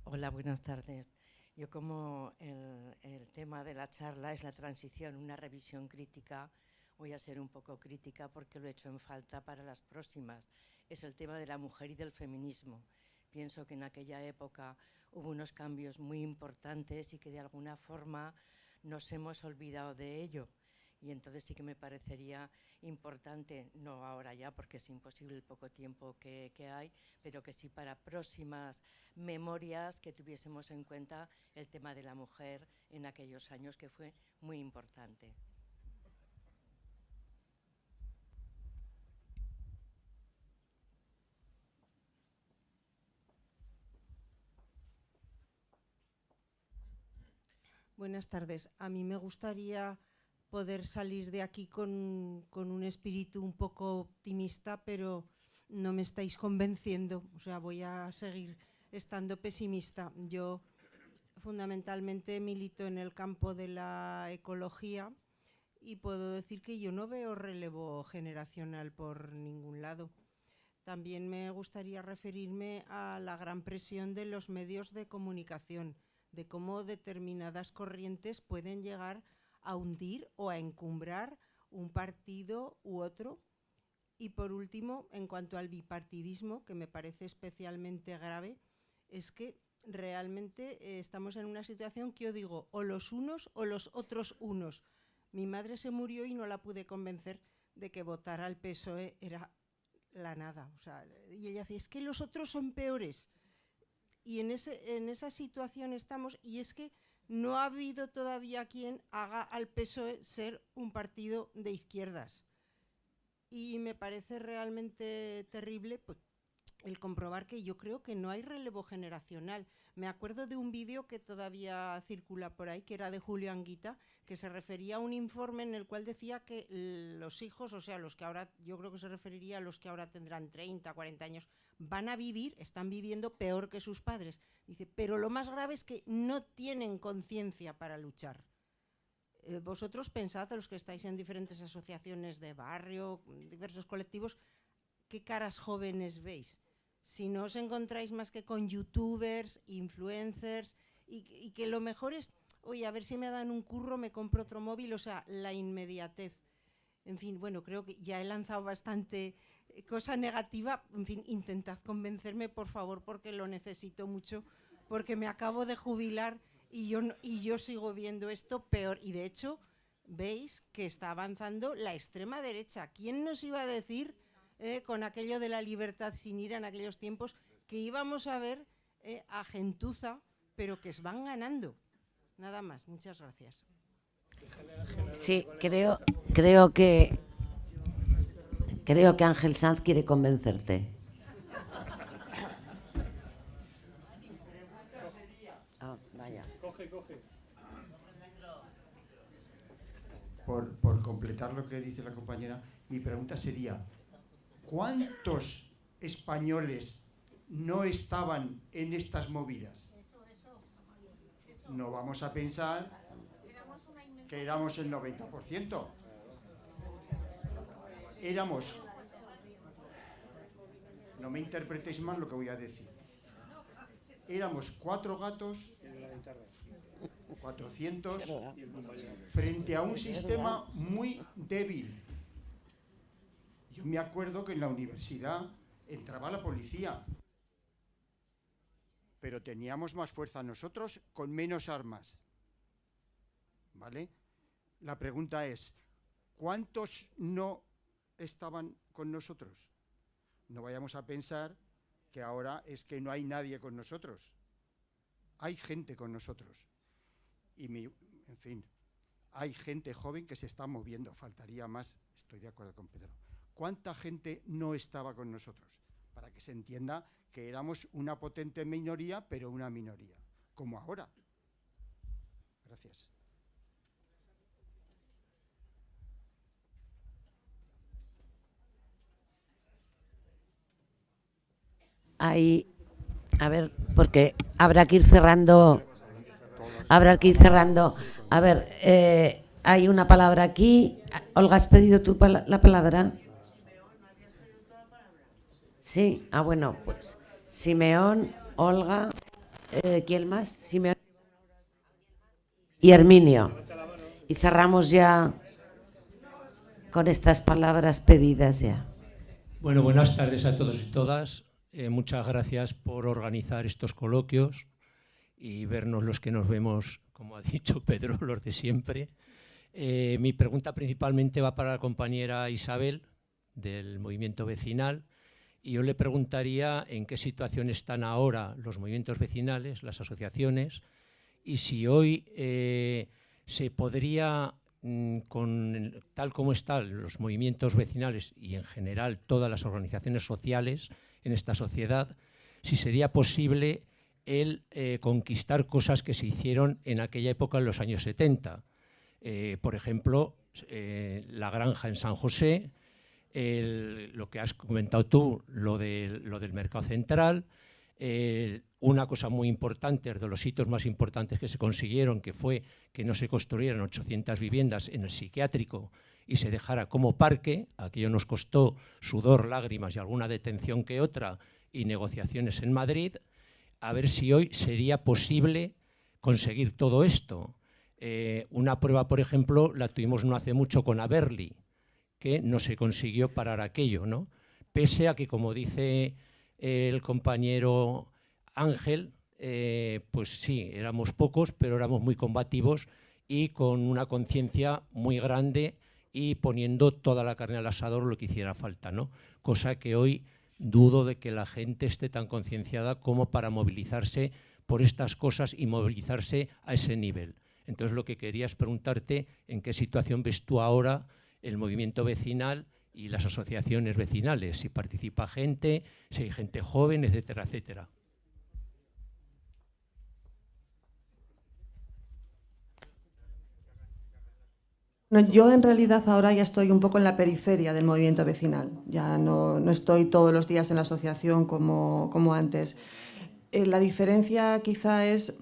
Hola, buenas tardes. Yo como el tema de la charla es la transición, una revisión crítica, voy a ser un poco crítica porque lo he hecho en falta para las próximas. Es el tema de la mujer y del feminismo. Pienso que en aquella época hubo unos cambios muy importantes y que de alguna forma nos hemos olvidado de ello. Y entonces sí que me parecería importante, no ahora ya porque es imposible el poco tiempo que hay, pero que sí para próximas memorias que tuviésemos en cuenta el tema de la mujer en aquellos años, que fue muy importante. Buenas tardes. A mí me gustaría poder salir de aquí con un espíritu un poco optimista, pero no me estáis convenciendo. O sea, voy a seguir estando pesimista. Yo fundamentalmente milito en el campo de la ecología y puedo decir que yo no veo relevo generacional por ningún lado. También me gustaría referirme a la gran presión de los medios de comunicación, de cómo determinadas corrientes pueden llegar a hundir o a encumbrar un partido u otro. Y por último, en cuanto al bipartidismo, que me parece especialmente grave, es que realmente estamos en una situación que yo digo, o los unos o los otros unos. Mi madre se murió y no la pude convencer de que votar al PSOE era la nada. O sea, y ella decía, es que los otros son peores. Y en esa situación estamos, y es que no ha habido todavía quien haga al PSOE ser un partido de izquierdas. Y me parece realmente terrible pues, el comprobar que yo creo que no hay relevo generacional. Me acuerdo de un vídeo que todavía circula por ahí, que era de Julio Anguita, que se refería a un informe en el cual decía que los hijos, o sea, los que ahora, yo creo que se referiría a los que ahora tendrán 30, 40 años, están viviendo peor que sus padres. Dice, pero lo más grave es que no tienen conciencia para luchar. Vosotros pensad, los que estáis en diferentes asociaciones de barrio, diversos colectivos, ¿qué caras jóvenes veis? Si no os encontráis más que con youtubers, influencers, y que lo mejor es, oye, a ver si me dan un curro, me compro otro móvil, o sea, la inmediatez. En fin, bueno, creo que ya he lanzado bastante cosa negativa. En fin, intentad convencerme, por favor, porque lo necesito mucho, porque me acabo de jubilar y yo sigo viendo esto peor. Y de hecho, veis que está avanzando la extrema derecha. ¿Quién nos iba a decir, con aquello de la libertad sin ira en aquellos tiempos, que íbamos a ver a gentuza, pero que van ganando? Nada más, muchas gracias. Sí, creo que Ángel Sanz quiere convencerte. Vaya. Por completar lo que dice la compañera, mi pregunta sería, ¿cuántos españoles no estaban en estas movidas? No vamos a pensar que éramos el 90%. No me interpretéis mal lo que voy a decir. Éramos 4 gatos, 400, frente a un sistema muy débil. Yo me acuerdo que en la universidad entraba la policía, pero teníamos más fuerza nosotros con menos armas. ¿Vale? La pregunta es, ¿cuántos no estaban con nosotros? No vayamos a pensar que ahora es que no hay nadie con nosotros. Hay gente con nosotros. En fin, hay gente joven que se está moviendo. Faltaría más, estoy de acuerdo con Pedro. ¿Cuánta gente no estaba con nosotros? Para que se entienda que éramos una potente minoría, pero una minoría, como ahora. Gracias. Hay, a ver, porque habrá que ir cerrando. A ver, hay una palabra aquí. Olga, ¿has pedido tú la palabra? Sí, bueno, pues Simeón, Olga, ¿quién más? Simeón y Herminio. Y cerramos ya con estas palabras pedidas ya. Bueno, buenas tardes a todos y todas. Muchas gracias por organizar estos coloquios y vernos los que nos vemos, como ha dicho Pedro, los de siempre. Mi pregunta principalmente va para la compañera Isabel, del movimiento vecinal, y yo le preguntaría en qué situación están ahora los movimientos vecinales, las asociaciones, y si hoy se podría, tal como están los movimientos vecinales y en general todas las organizaciones sociales en esta sociedad, si sería posible el conquistar cosas que se hicieron en aquella época, en los años 70. Por ejemplo, la granja en San José, lo que has comentado tú, lo del mercado central, una cosa muy importante, de los hitos más importantes que se consiguieron, que fue que no se construyeran 800 viviendas en el psiquiátrico y se dejara como parque. Aquello nos costó sudor, lágrimas y alguna detención que otra y negociaciones en Madrid. A ver si hoy sería posible conseguir todo esto. Una prueba, por ejemplo, la tuvimos no hace mucho con Aberli, que no se consiguió parar aquello, ¿no? Pese a que, como dice el compañero Ángel, pues sí, éramos pocos, pero éramos muy combativos y con una conciencia muy grande y poniendo toda la carne al asador lo que hiciera falta, ¿no? Cosa que hoy dudo de que la gente esté tan concienciada como para movilizarse por estas cosas y movilizarse a ese nivel. Entonces, lo que quería es preguntarte en qué situación ves tú ahora el movimiento vecinal y las asociaciones vecinales, si participa gente, si hay gente joven, etcétera, etcétera. No, yo en realidad ahora ya estoy un poco en la periferia del movimiento vecinal, ya no estoy todos los días en la asociación como antes. La diferencia quizá es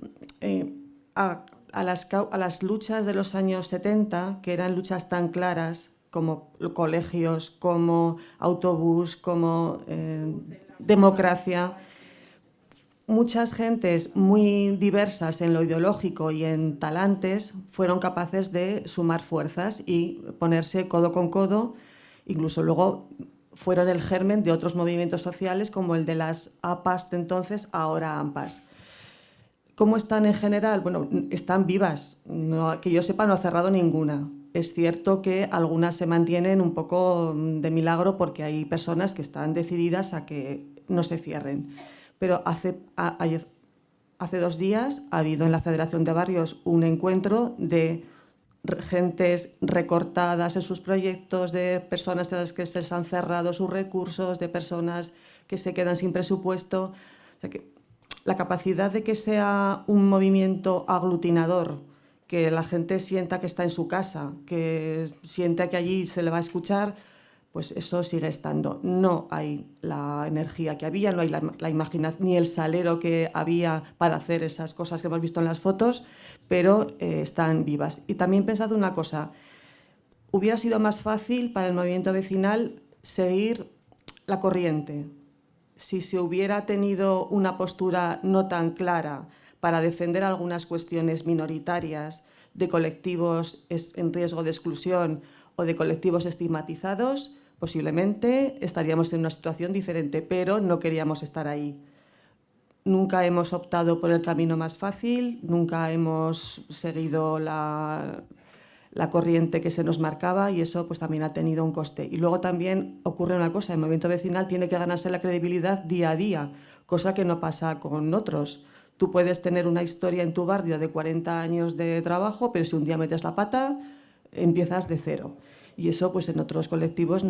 a las luchas de los años 70, que eran luchas tan claras como colegios, como autobús, como democracia. Muchas gentes muy diversas en lo ideológico y en talantes fueron capaces de sumar fuerzas y ponerse codo con codo, incluso luego fueron el germen de otros movimientos sociales como el de las APAs de entonces, ahora AMPAs. ¿Cómo están en general? Bueno, están vivas, que yo sepa no ha cerrado ninguna. Es cierto que algunas se mantienen un poco de milagro porque hay personas que están decididas a que no se cierren. Pero hace 2 días ha habido en la Federación de Barrios un encuentro de gentes recortadas en sus proyectos, de personas a las que se les han cerrado sus recursos, de personas que se quedan sin presupuesto. O sea que la capacidad de que sea un movimiento aglutinador, que la gente sienta que está en su casa, que sienta que allí se le va a escuchar, pues eso sigue estando. No hay la energía que había, no hay la imaginación, ni el salero que había para hacer esas cosas que hemos visto en las fotos, pero están vivas. Y también pensad una cosa, hubiera sido más fácil para el movimiento vecinal seguir la corriente. Si se hubiera tenido una postura no tan clara para defender algunas cuestiones minoritarias de colectivos en riesgo de exclusión o de colectivos estigmatizados, posiblemente estaríamos en una situación diferente, pero no queríamos estar ahí. Nunca hemos optado por el camino más fácil, nunca hemos seguido la corriente que se nos marcaba y eso pues también ha tenido un coste. Y luego también ocurre una cosa, el movimiento vecinal tiene que ganarse la credibilidad día a día, cosa que no pasa con otros. Tú puedes tener una historia en tu barrio de 40 años de trabajo, pero si un día metes la pata, empiezas de cero. Y eso pues en otros colectivos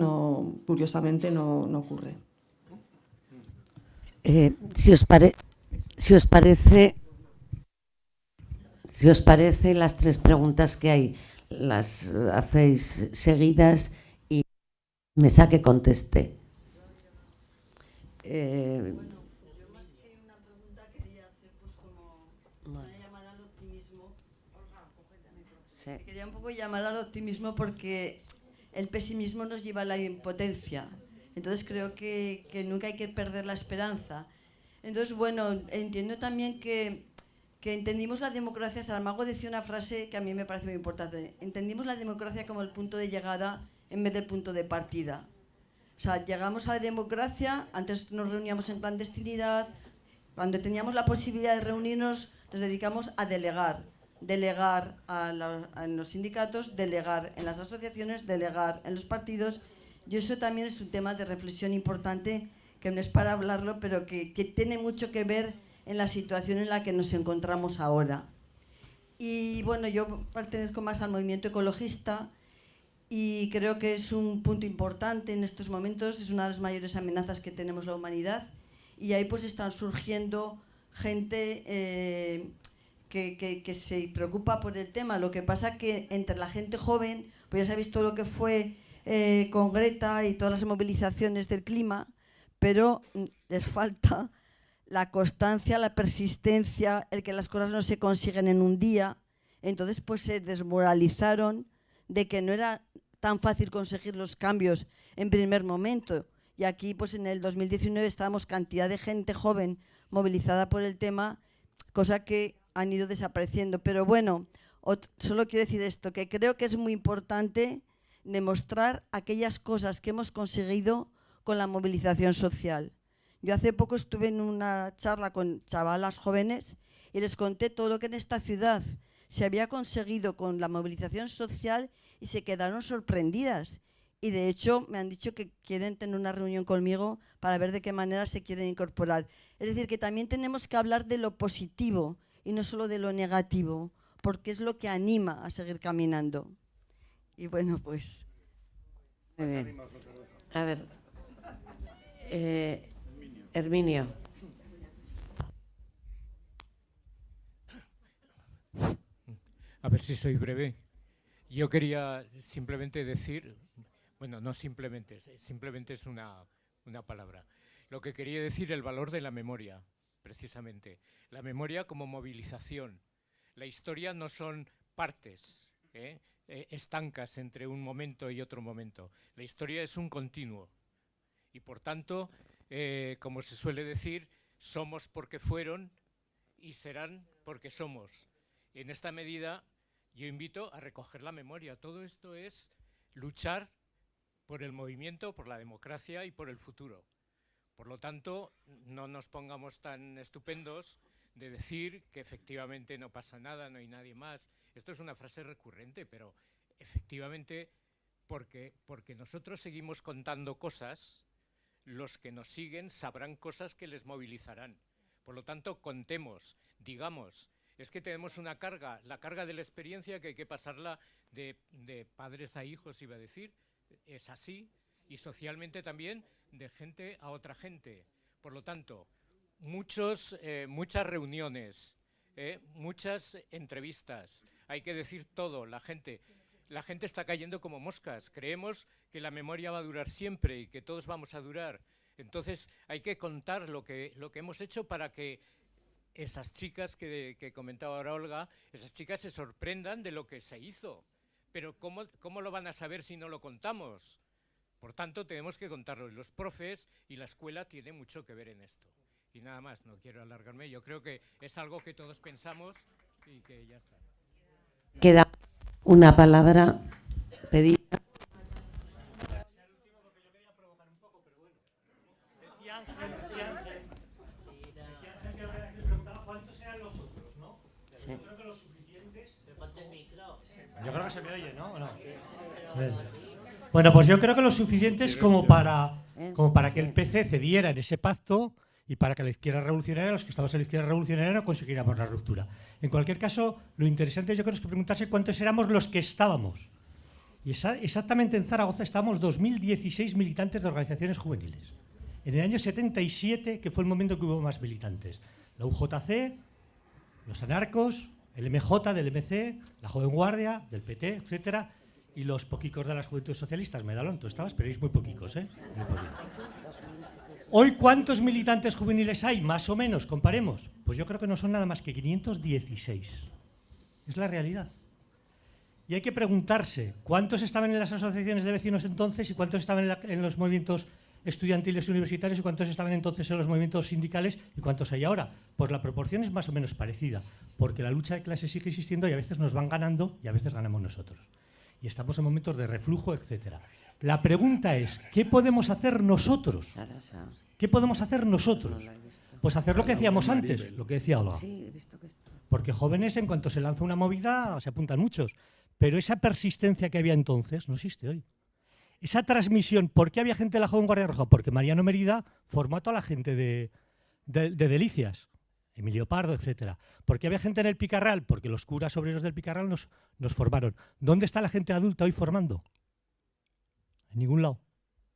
curiosamente no ocurre. Si os parece, las 3 preguntas que hay las hacéis seguidas y Mesa que conteste. Bueno, yo más que una pregunta quería hacer pues como una llamada al optimismo. Olga, cógete el micro. Sí. Quería un poco llamar al optimismo porque el pesimismo nos lleva a la impotencia. Entonces creo que nunca hay que perder la esperanza. Entonces, bueno, entiendo también que entendimos la democracia. Saramago decía una frase que a mí me parece muy importante. Entendimos la democracia como el punto de llegada en vez del punto de partida. O sea, llegamos a la democracia, antes nos reuníamos en clandestinidad, cuando teníamos la posibilidad de reunirnos nos dedicamos a delegar en los sindicatos, delegar en las asociaciones, delegar en los partidos, y eso también es un tema de reflexión importante, que no es para hablarlo, pero que tiene mucho que ver en la situación en la que nos encontramos ahora. Y bueno, yo pertenezco más al movimiento ecologista y creo que es un punto importante en estos momentos, es una de las mayores amenazas que tenemos la humanidad, y ahí pues están surgiendo gente que se preocupa por el tema. Lo que pasa que entre la gente joven, pues ya se ha visto lo que fue con Greta y todas las movilizaciones del clima, pero les falta la constancia, la persistencia, el que las cosas no se consiguen en un día. Entonces pues se desmoralizaron de que no era tan fácil conseguir los cambios en primer momento. Y aquí pues en el 2019 estábamos cantidad de gente joven movilizada por el tema, cosa que han ido desapareciendo. Pero bueno, solo quiero decir esto, que creo que es muy importante demostrar aquellas cosas que hemos conseguido con la movilización social. Yo hace poco estuve en una charla con chavalas jóvenes y les conté todo lo que en esta ciudad se había conseguido con la movilización social y se quedaron sorprendidas. Y de hecho me han dicho que quieren tener una reunión conmigo para ver de qué manera se quieren incorporar. Es decir, que también tenemos que hablar de lo positivo y no solo de lo negativo, porque es lo que anima a seguir caminando. Y bueno, pues Muy bien. A ver, Herminio. A ver si soy breve. Yo quería simplemente decir, bueno, no simplemente, simplemente es una palabra. Lo que quería decir, el valor de la memoria, precisamente. La memoria como movilización. La historia no son partes estancas entre un momento y otro momento. La historia es un continuo. Y por tanto, como se suele decir, somos porque fueron y serán porque somos. En esta medida, yo invito a recoger la memoria. Todo esto es luchar por el movimiento, por la democracia y por el futuro. Por lo tanto, no nos pongamos tan estupendos de decir que efectivamente no pasa nada, no hay nadie más. Esto es una frase recurrente, pero efectivamente porque nosotros seguimos contando cosas, los que nos siguen sabrán cosas que les movilizarán. Por lo tanto, contemos, digamos, es que tenemos una carga, la carga de la experiencia que hay que pasarla de padres a hijos, iba a decir, es así, y socialmente también de gente a otra gente. Por lo tanto, muchas reuniones, muchas entrevistas, hay que decir todo, la gente está cayendo como moscas, creemos que la memoria va a durar siempre y que todos vamos a durar. Entonces hay que contar lo que hemos hecho para que esas chicas que comentaba ahora Olga, esas chicas se sorprendan de lo que se hizo. Pero ¿cómo lo van a saber si no lo contamos? Por tanto, tenemos que contarlo. Y los profes y la escuela tienen mucho que ver en esto. Y nada más, no quiero alargarme. Yo creo que es algo que todos pensamos y que ya está. Queda una palabra pedida. Yo creo que se me oye, ¿no? ¿O no? Bueno, pues yo creo que lo suficientes como para que el PC cediera en ese pacto y para que la izquierda revolucionaria, los que estamos en la izquierda revolucionaria, no consiguiéramos la ruptura. En cualquier caso, lo interesante yo creo es que preguntarse cuántos éramos los que estábamos. Y exactamente en Zaragoza estábamos 2016 militantes de organizaciones juveniles. En el año 77, que fue el momento que hubo más militantes. La UJC, los anarcos, el MJ del MC, la Joven Guardia, del PT, etcétera, y los poquicos de las Juventudes Socialistas. Medalón, tú estabas, pero erais muy poquicos, ¿eh? Muy poquicos. Hoy, ¿cuántos militantes juveniles hay? Más o menos, comparemos. Pues yo creo que no son nada más que 516. Es la realidad. Y hay que preguntarse, ¿cuántos estaban en las asociaciones de vecinos entonces y cuántos estaban en los movimientos estudiantiles y universitarios y cuántos estaban entonces en los movimientos sindicales y cuántos hay ahora? Pues la proporción es más o menos parecida, porque la lucha de clases sigue existiendo y a veces nos van ganando y a veces ganamos nosotros. Y estamos en momentos de reflujo, etcétera. La pregunta es, ¿qué podemos hacer nosotros? ¿Qué podemos hacer nosotros? Pues hacer lo que hacíamos antes, lo que decía Olga. Porque jóvenes, en cuanto se lanza una movida, se apuntan muchos. Pero esa persistencia que había entonces no existe hoy. Esa transmisión, ¿por qué había gente de la Joven Guardia Roja? Porque Mariano Mérida formó a toda la gente de Delicias, Emilio Pardo, etcétera. ¿Por qué había gente en el Picarral? Porque los curas obreros del Picarral nos formaron. ¿Dónde está la gente adulta hoy formando? En ningún lado.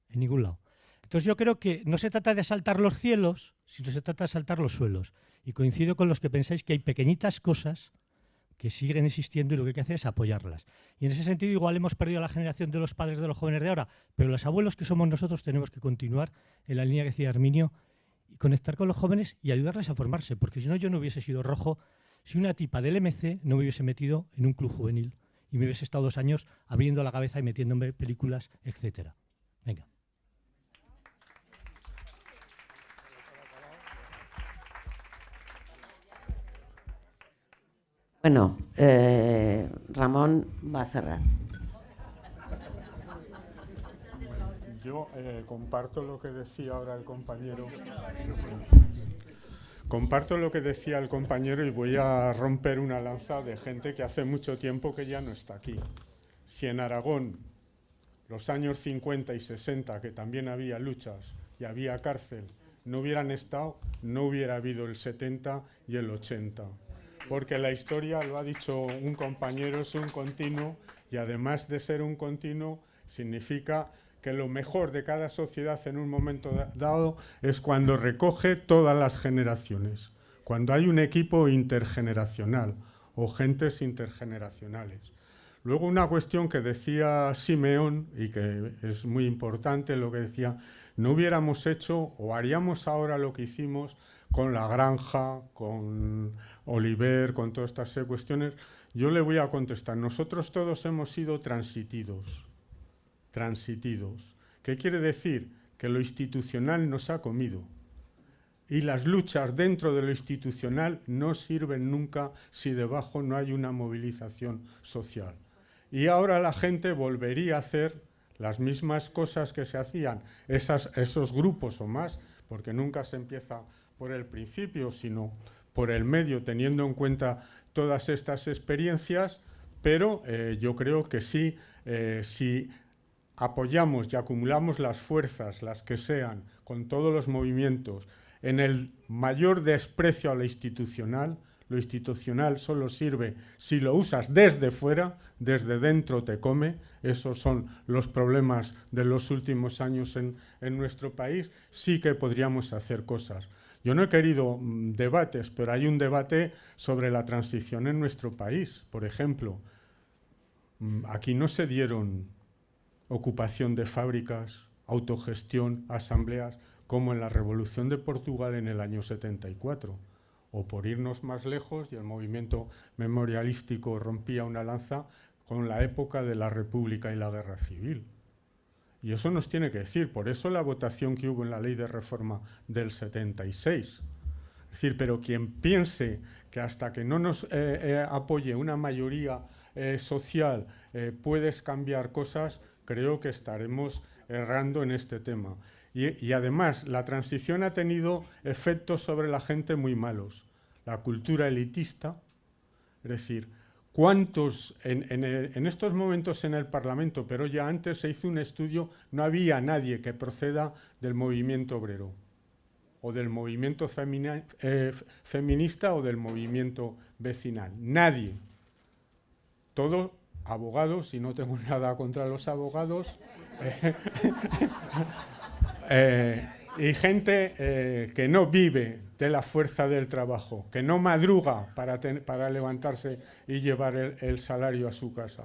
En ningún lado. Entonces yo creo que no se trata de asaltar los cielos, sino se trata de asaltar los suelos. Y coincido con los que pensáis que hay pequeñitas cosas que siguen existiendo y lo que hay que hacer es apoyarlas. Y en ese sentido igual hemos perdido la generación de los padres de los jóvenes de ahora, pero los abuelos que somos nosotros tenemos que continuar en la línea que decía Herminio y conectar con los jóvenes y ayudarles a formarse, porque si no yo no hubiese sido rojo si una tipa del MC no me hubiese metido en un club juvenil y me hubiese estado 2 años abriendo la cabeza y metiéndome películas, etcétera. Venga. Bueno, Ramón va a cerrar. Yo comparto lo que decía ahora el compañero. Comparto lo que decía el compañero y voy a romper una lanza de gente que hace mucho tiempo que ya no está aquí. Si en Aragón, los años 50 y 60, que también había luchas y había cárcel, no hubieran estado, no hubiera habido el 70 y el 80. Porque la historia, lo ha dicho un compañero, es un continuo y además de ser un continuo, significa que lo mejor de cada sociedad en un momento dado es cuando recoge todas las generaciones, cuando hay un equipo intergeneracional o gentes intergeneracionales. Luego una cuestión que decía Simeón, y que es muy importante, lo que decía, no hubiéramos hecho o haríamos ahora lo que hicimos con La Granja, con Oliver, con todas estas cuestiones. Yo le voy a contestar, nosotros todos hemos sido transitidos. ¿Qué quiere decir? Que lo institucional nos ha comido. Y las luchas dentro de lo institucional no sirven nunca si debajo no hay una movilización social. Y ahora la gente volvería a hacer las mismas cosas que se hacían, esos grupos o más, porque nunca se empieza por el principio, sino por el medio, teniendo en cuenta todas estas experiencias, pero yo creo que sí, si apoyamos y acumulamos las fuerzas, las que sean, con todos los movimientos, en el mayor desprecio a lo institucional solo sirve si lo usas desde fuera, desde dentro te come. Esos son los problemas de los últimos años en nuestro país. Sí que podríamos hacer cosas. Yo no he querido debates, pero hay un debate sobre la transición en nuestro país. Por ejemplo, aquí no se dieron ocupación de fábricas, autogestión, asambleas, como en la Revolución de Portugal en el año 74. O por irnos más lejos, y el movimiento memorialístico rompía una lanza con la época de la República y la Guerra Civil. Y eso nos tiene que decir, por eso la votación que hubo en la Ley de Reforma del 76. Es decir, pero quien piense que hasta que no nos apoye una mayoría social puedes cambiar cosas, creo que estaremos errando en este tema. Y además, la transición ha tenido efectos sobre la gente muy malos. La cultura elitista, es decir, ¿cuántos en estos momentos en el Parlamento, pero ya antes se hizo un estudio, no había nadie que proceda del movimiento obrero, o del movimiento feminista o del movimiento vecinal? Nadie. Todos abogados, y no tengo nada contra los abogados, y gente que no vive de la fuerza del trabajo, que no madruga para levantarse y llevar el salario a su casa.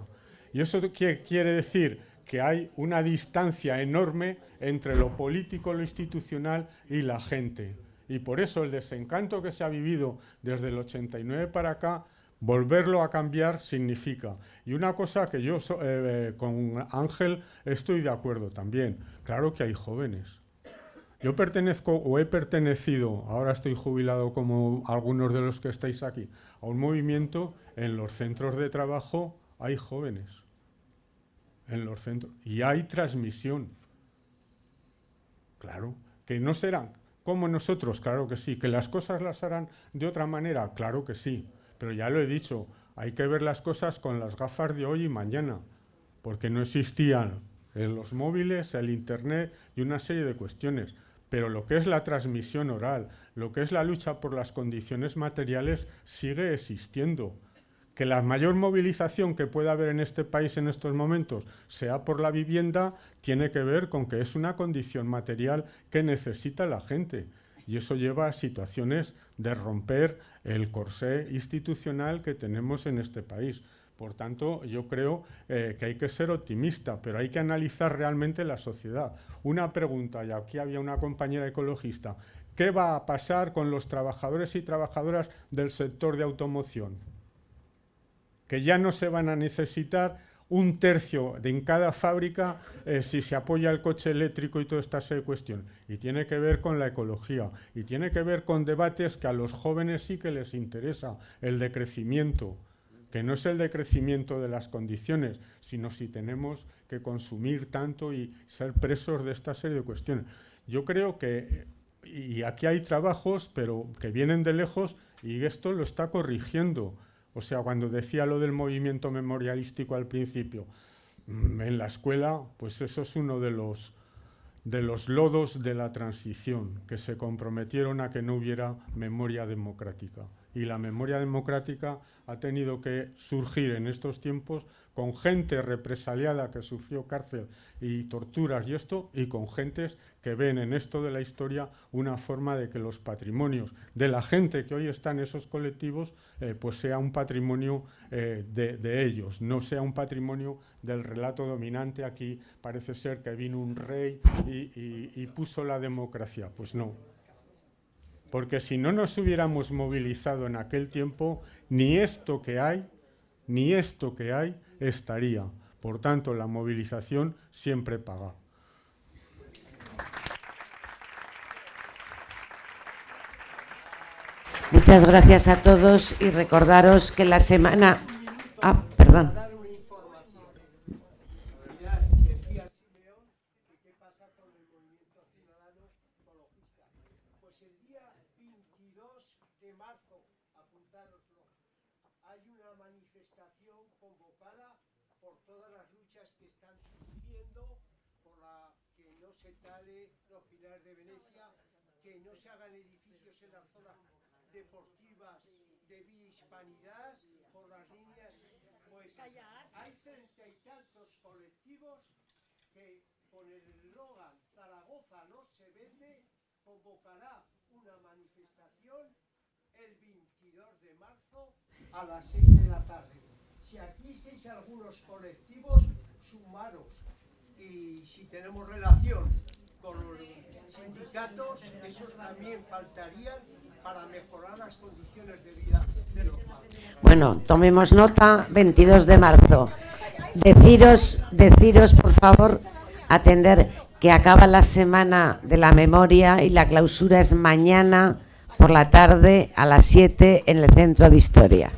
Y eso quiere decir que hay una distancia enorme entre lo político, lo institucional y la gente. Y por eso el desencanto que se ha vivido desde el 89 para acá, volverlo a cambiar significa. Y una cosa que yo con Ángel estoy de acuerdo también. Claro que hay jóvenes. Yo pertenezco o he pertenecido, ahora estoy jubilado como algunos de los que estáis aquí, a un movimiento. En los centros de trabajo hay jóvenes. En los centros. Y hay transmisión. Claro, que no serán como nosotros, claro que sí. Que las cosas las harán de otra manera, claro que sí. Pero ya lo he dicho, hay que ver las cosas con las gafas de hoy y mañana, porque no existían los móviles, el internet y una serie de cuestiones. Pero lo que es la transmisión oral, lo que es la lucha por las condiciones materiales, sigue existiendo. Que la mayor movilización que pueda haber en este país en estos momentos sea por la vivienda, tiene que ver con que es una condición material que necesita la gente. Y eso lleva a situaciones de romper el corsé institucional que tenemos en este país. Por tanto, yo creo que hay que ser optimista, pero hay que analizar realmente la sociedad. Una pregunta, y aquí había una compañera ecologista, ¿qué va a pasar con los trabajadores y trabajadoras del sector de automoción? Que ya no se van a necesitar un tercio en cada fábrica si se apoya el coche eléctrico y toda esta cuestión. Y tiene que ver con la ecología, y tiene que ver con debates que a los jóvenes sí que les interesa, el decrecimiento, que no es el decrecimiento de las condiciones, sino si tenemos que consumir tanto y ser presos de esta serie de cuestiones. Yo creo que, y aquí hay trabajos, pero que vienen de lejos, y esto lo está corrigiendo. O sea, cuando decía lo del movimiento memorialístico al principio, en la escuela, pues eso es uno de los lodos de la transición, que se comprometieron a que no hubiera memoria democrática. y la memoria democrática ha tenido que surgir en estos tiempos con gente represaliada que sufrió cárcel y torturas y esto, y con gentes que ven en esto de la historia una forma de que los patrimonios de la gente que hoy está en esos colectivos pues sea un patrimonio de ellos, no sea un patrimonio del relato dominante. Aquí parece ser que vino un rey y puso la democracia. Pues no. Porque si no nos hubiéramos movilizado en aquel tiempo, ni esto que hay estaría. Por tanto, la movilización siempre paga. Muchas gracias a todos y recordaros que la semana... Ah, perdón. Los pilares de Venecia, que no se hagan edificios en las zonas deportivas de hispanidad por las líneas, pues hay 30 y tantos colectivos que con el eslogan Zaragoza no se vende convocará una manifestación el 22 de marzo a las 6 de la tarde. Si aquí estáis algunos colectivos, sumaros, y si tenemos relación con los sindicatos, esos también faltarían para mejorar las condiciones de vida de los padres. Bueno, tomemos nota, 22 de marzo. Deciros, por favor, atender que acaba la semana de la memoria y la clausura es mañana por la tarde a las 7 en el Centro de Historia.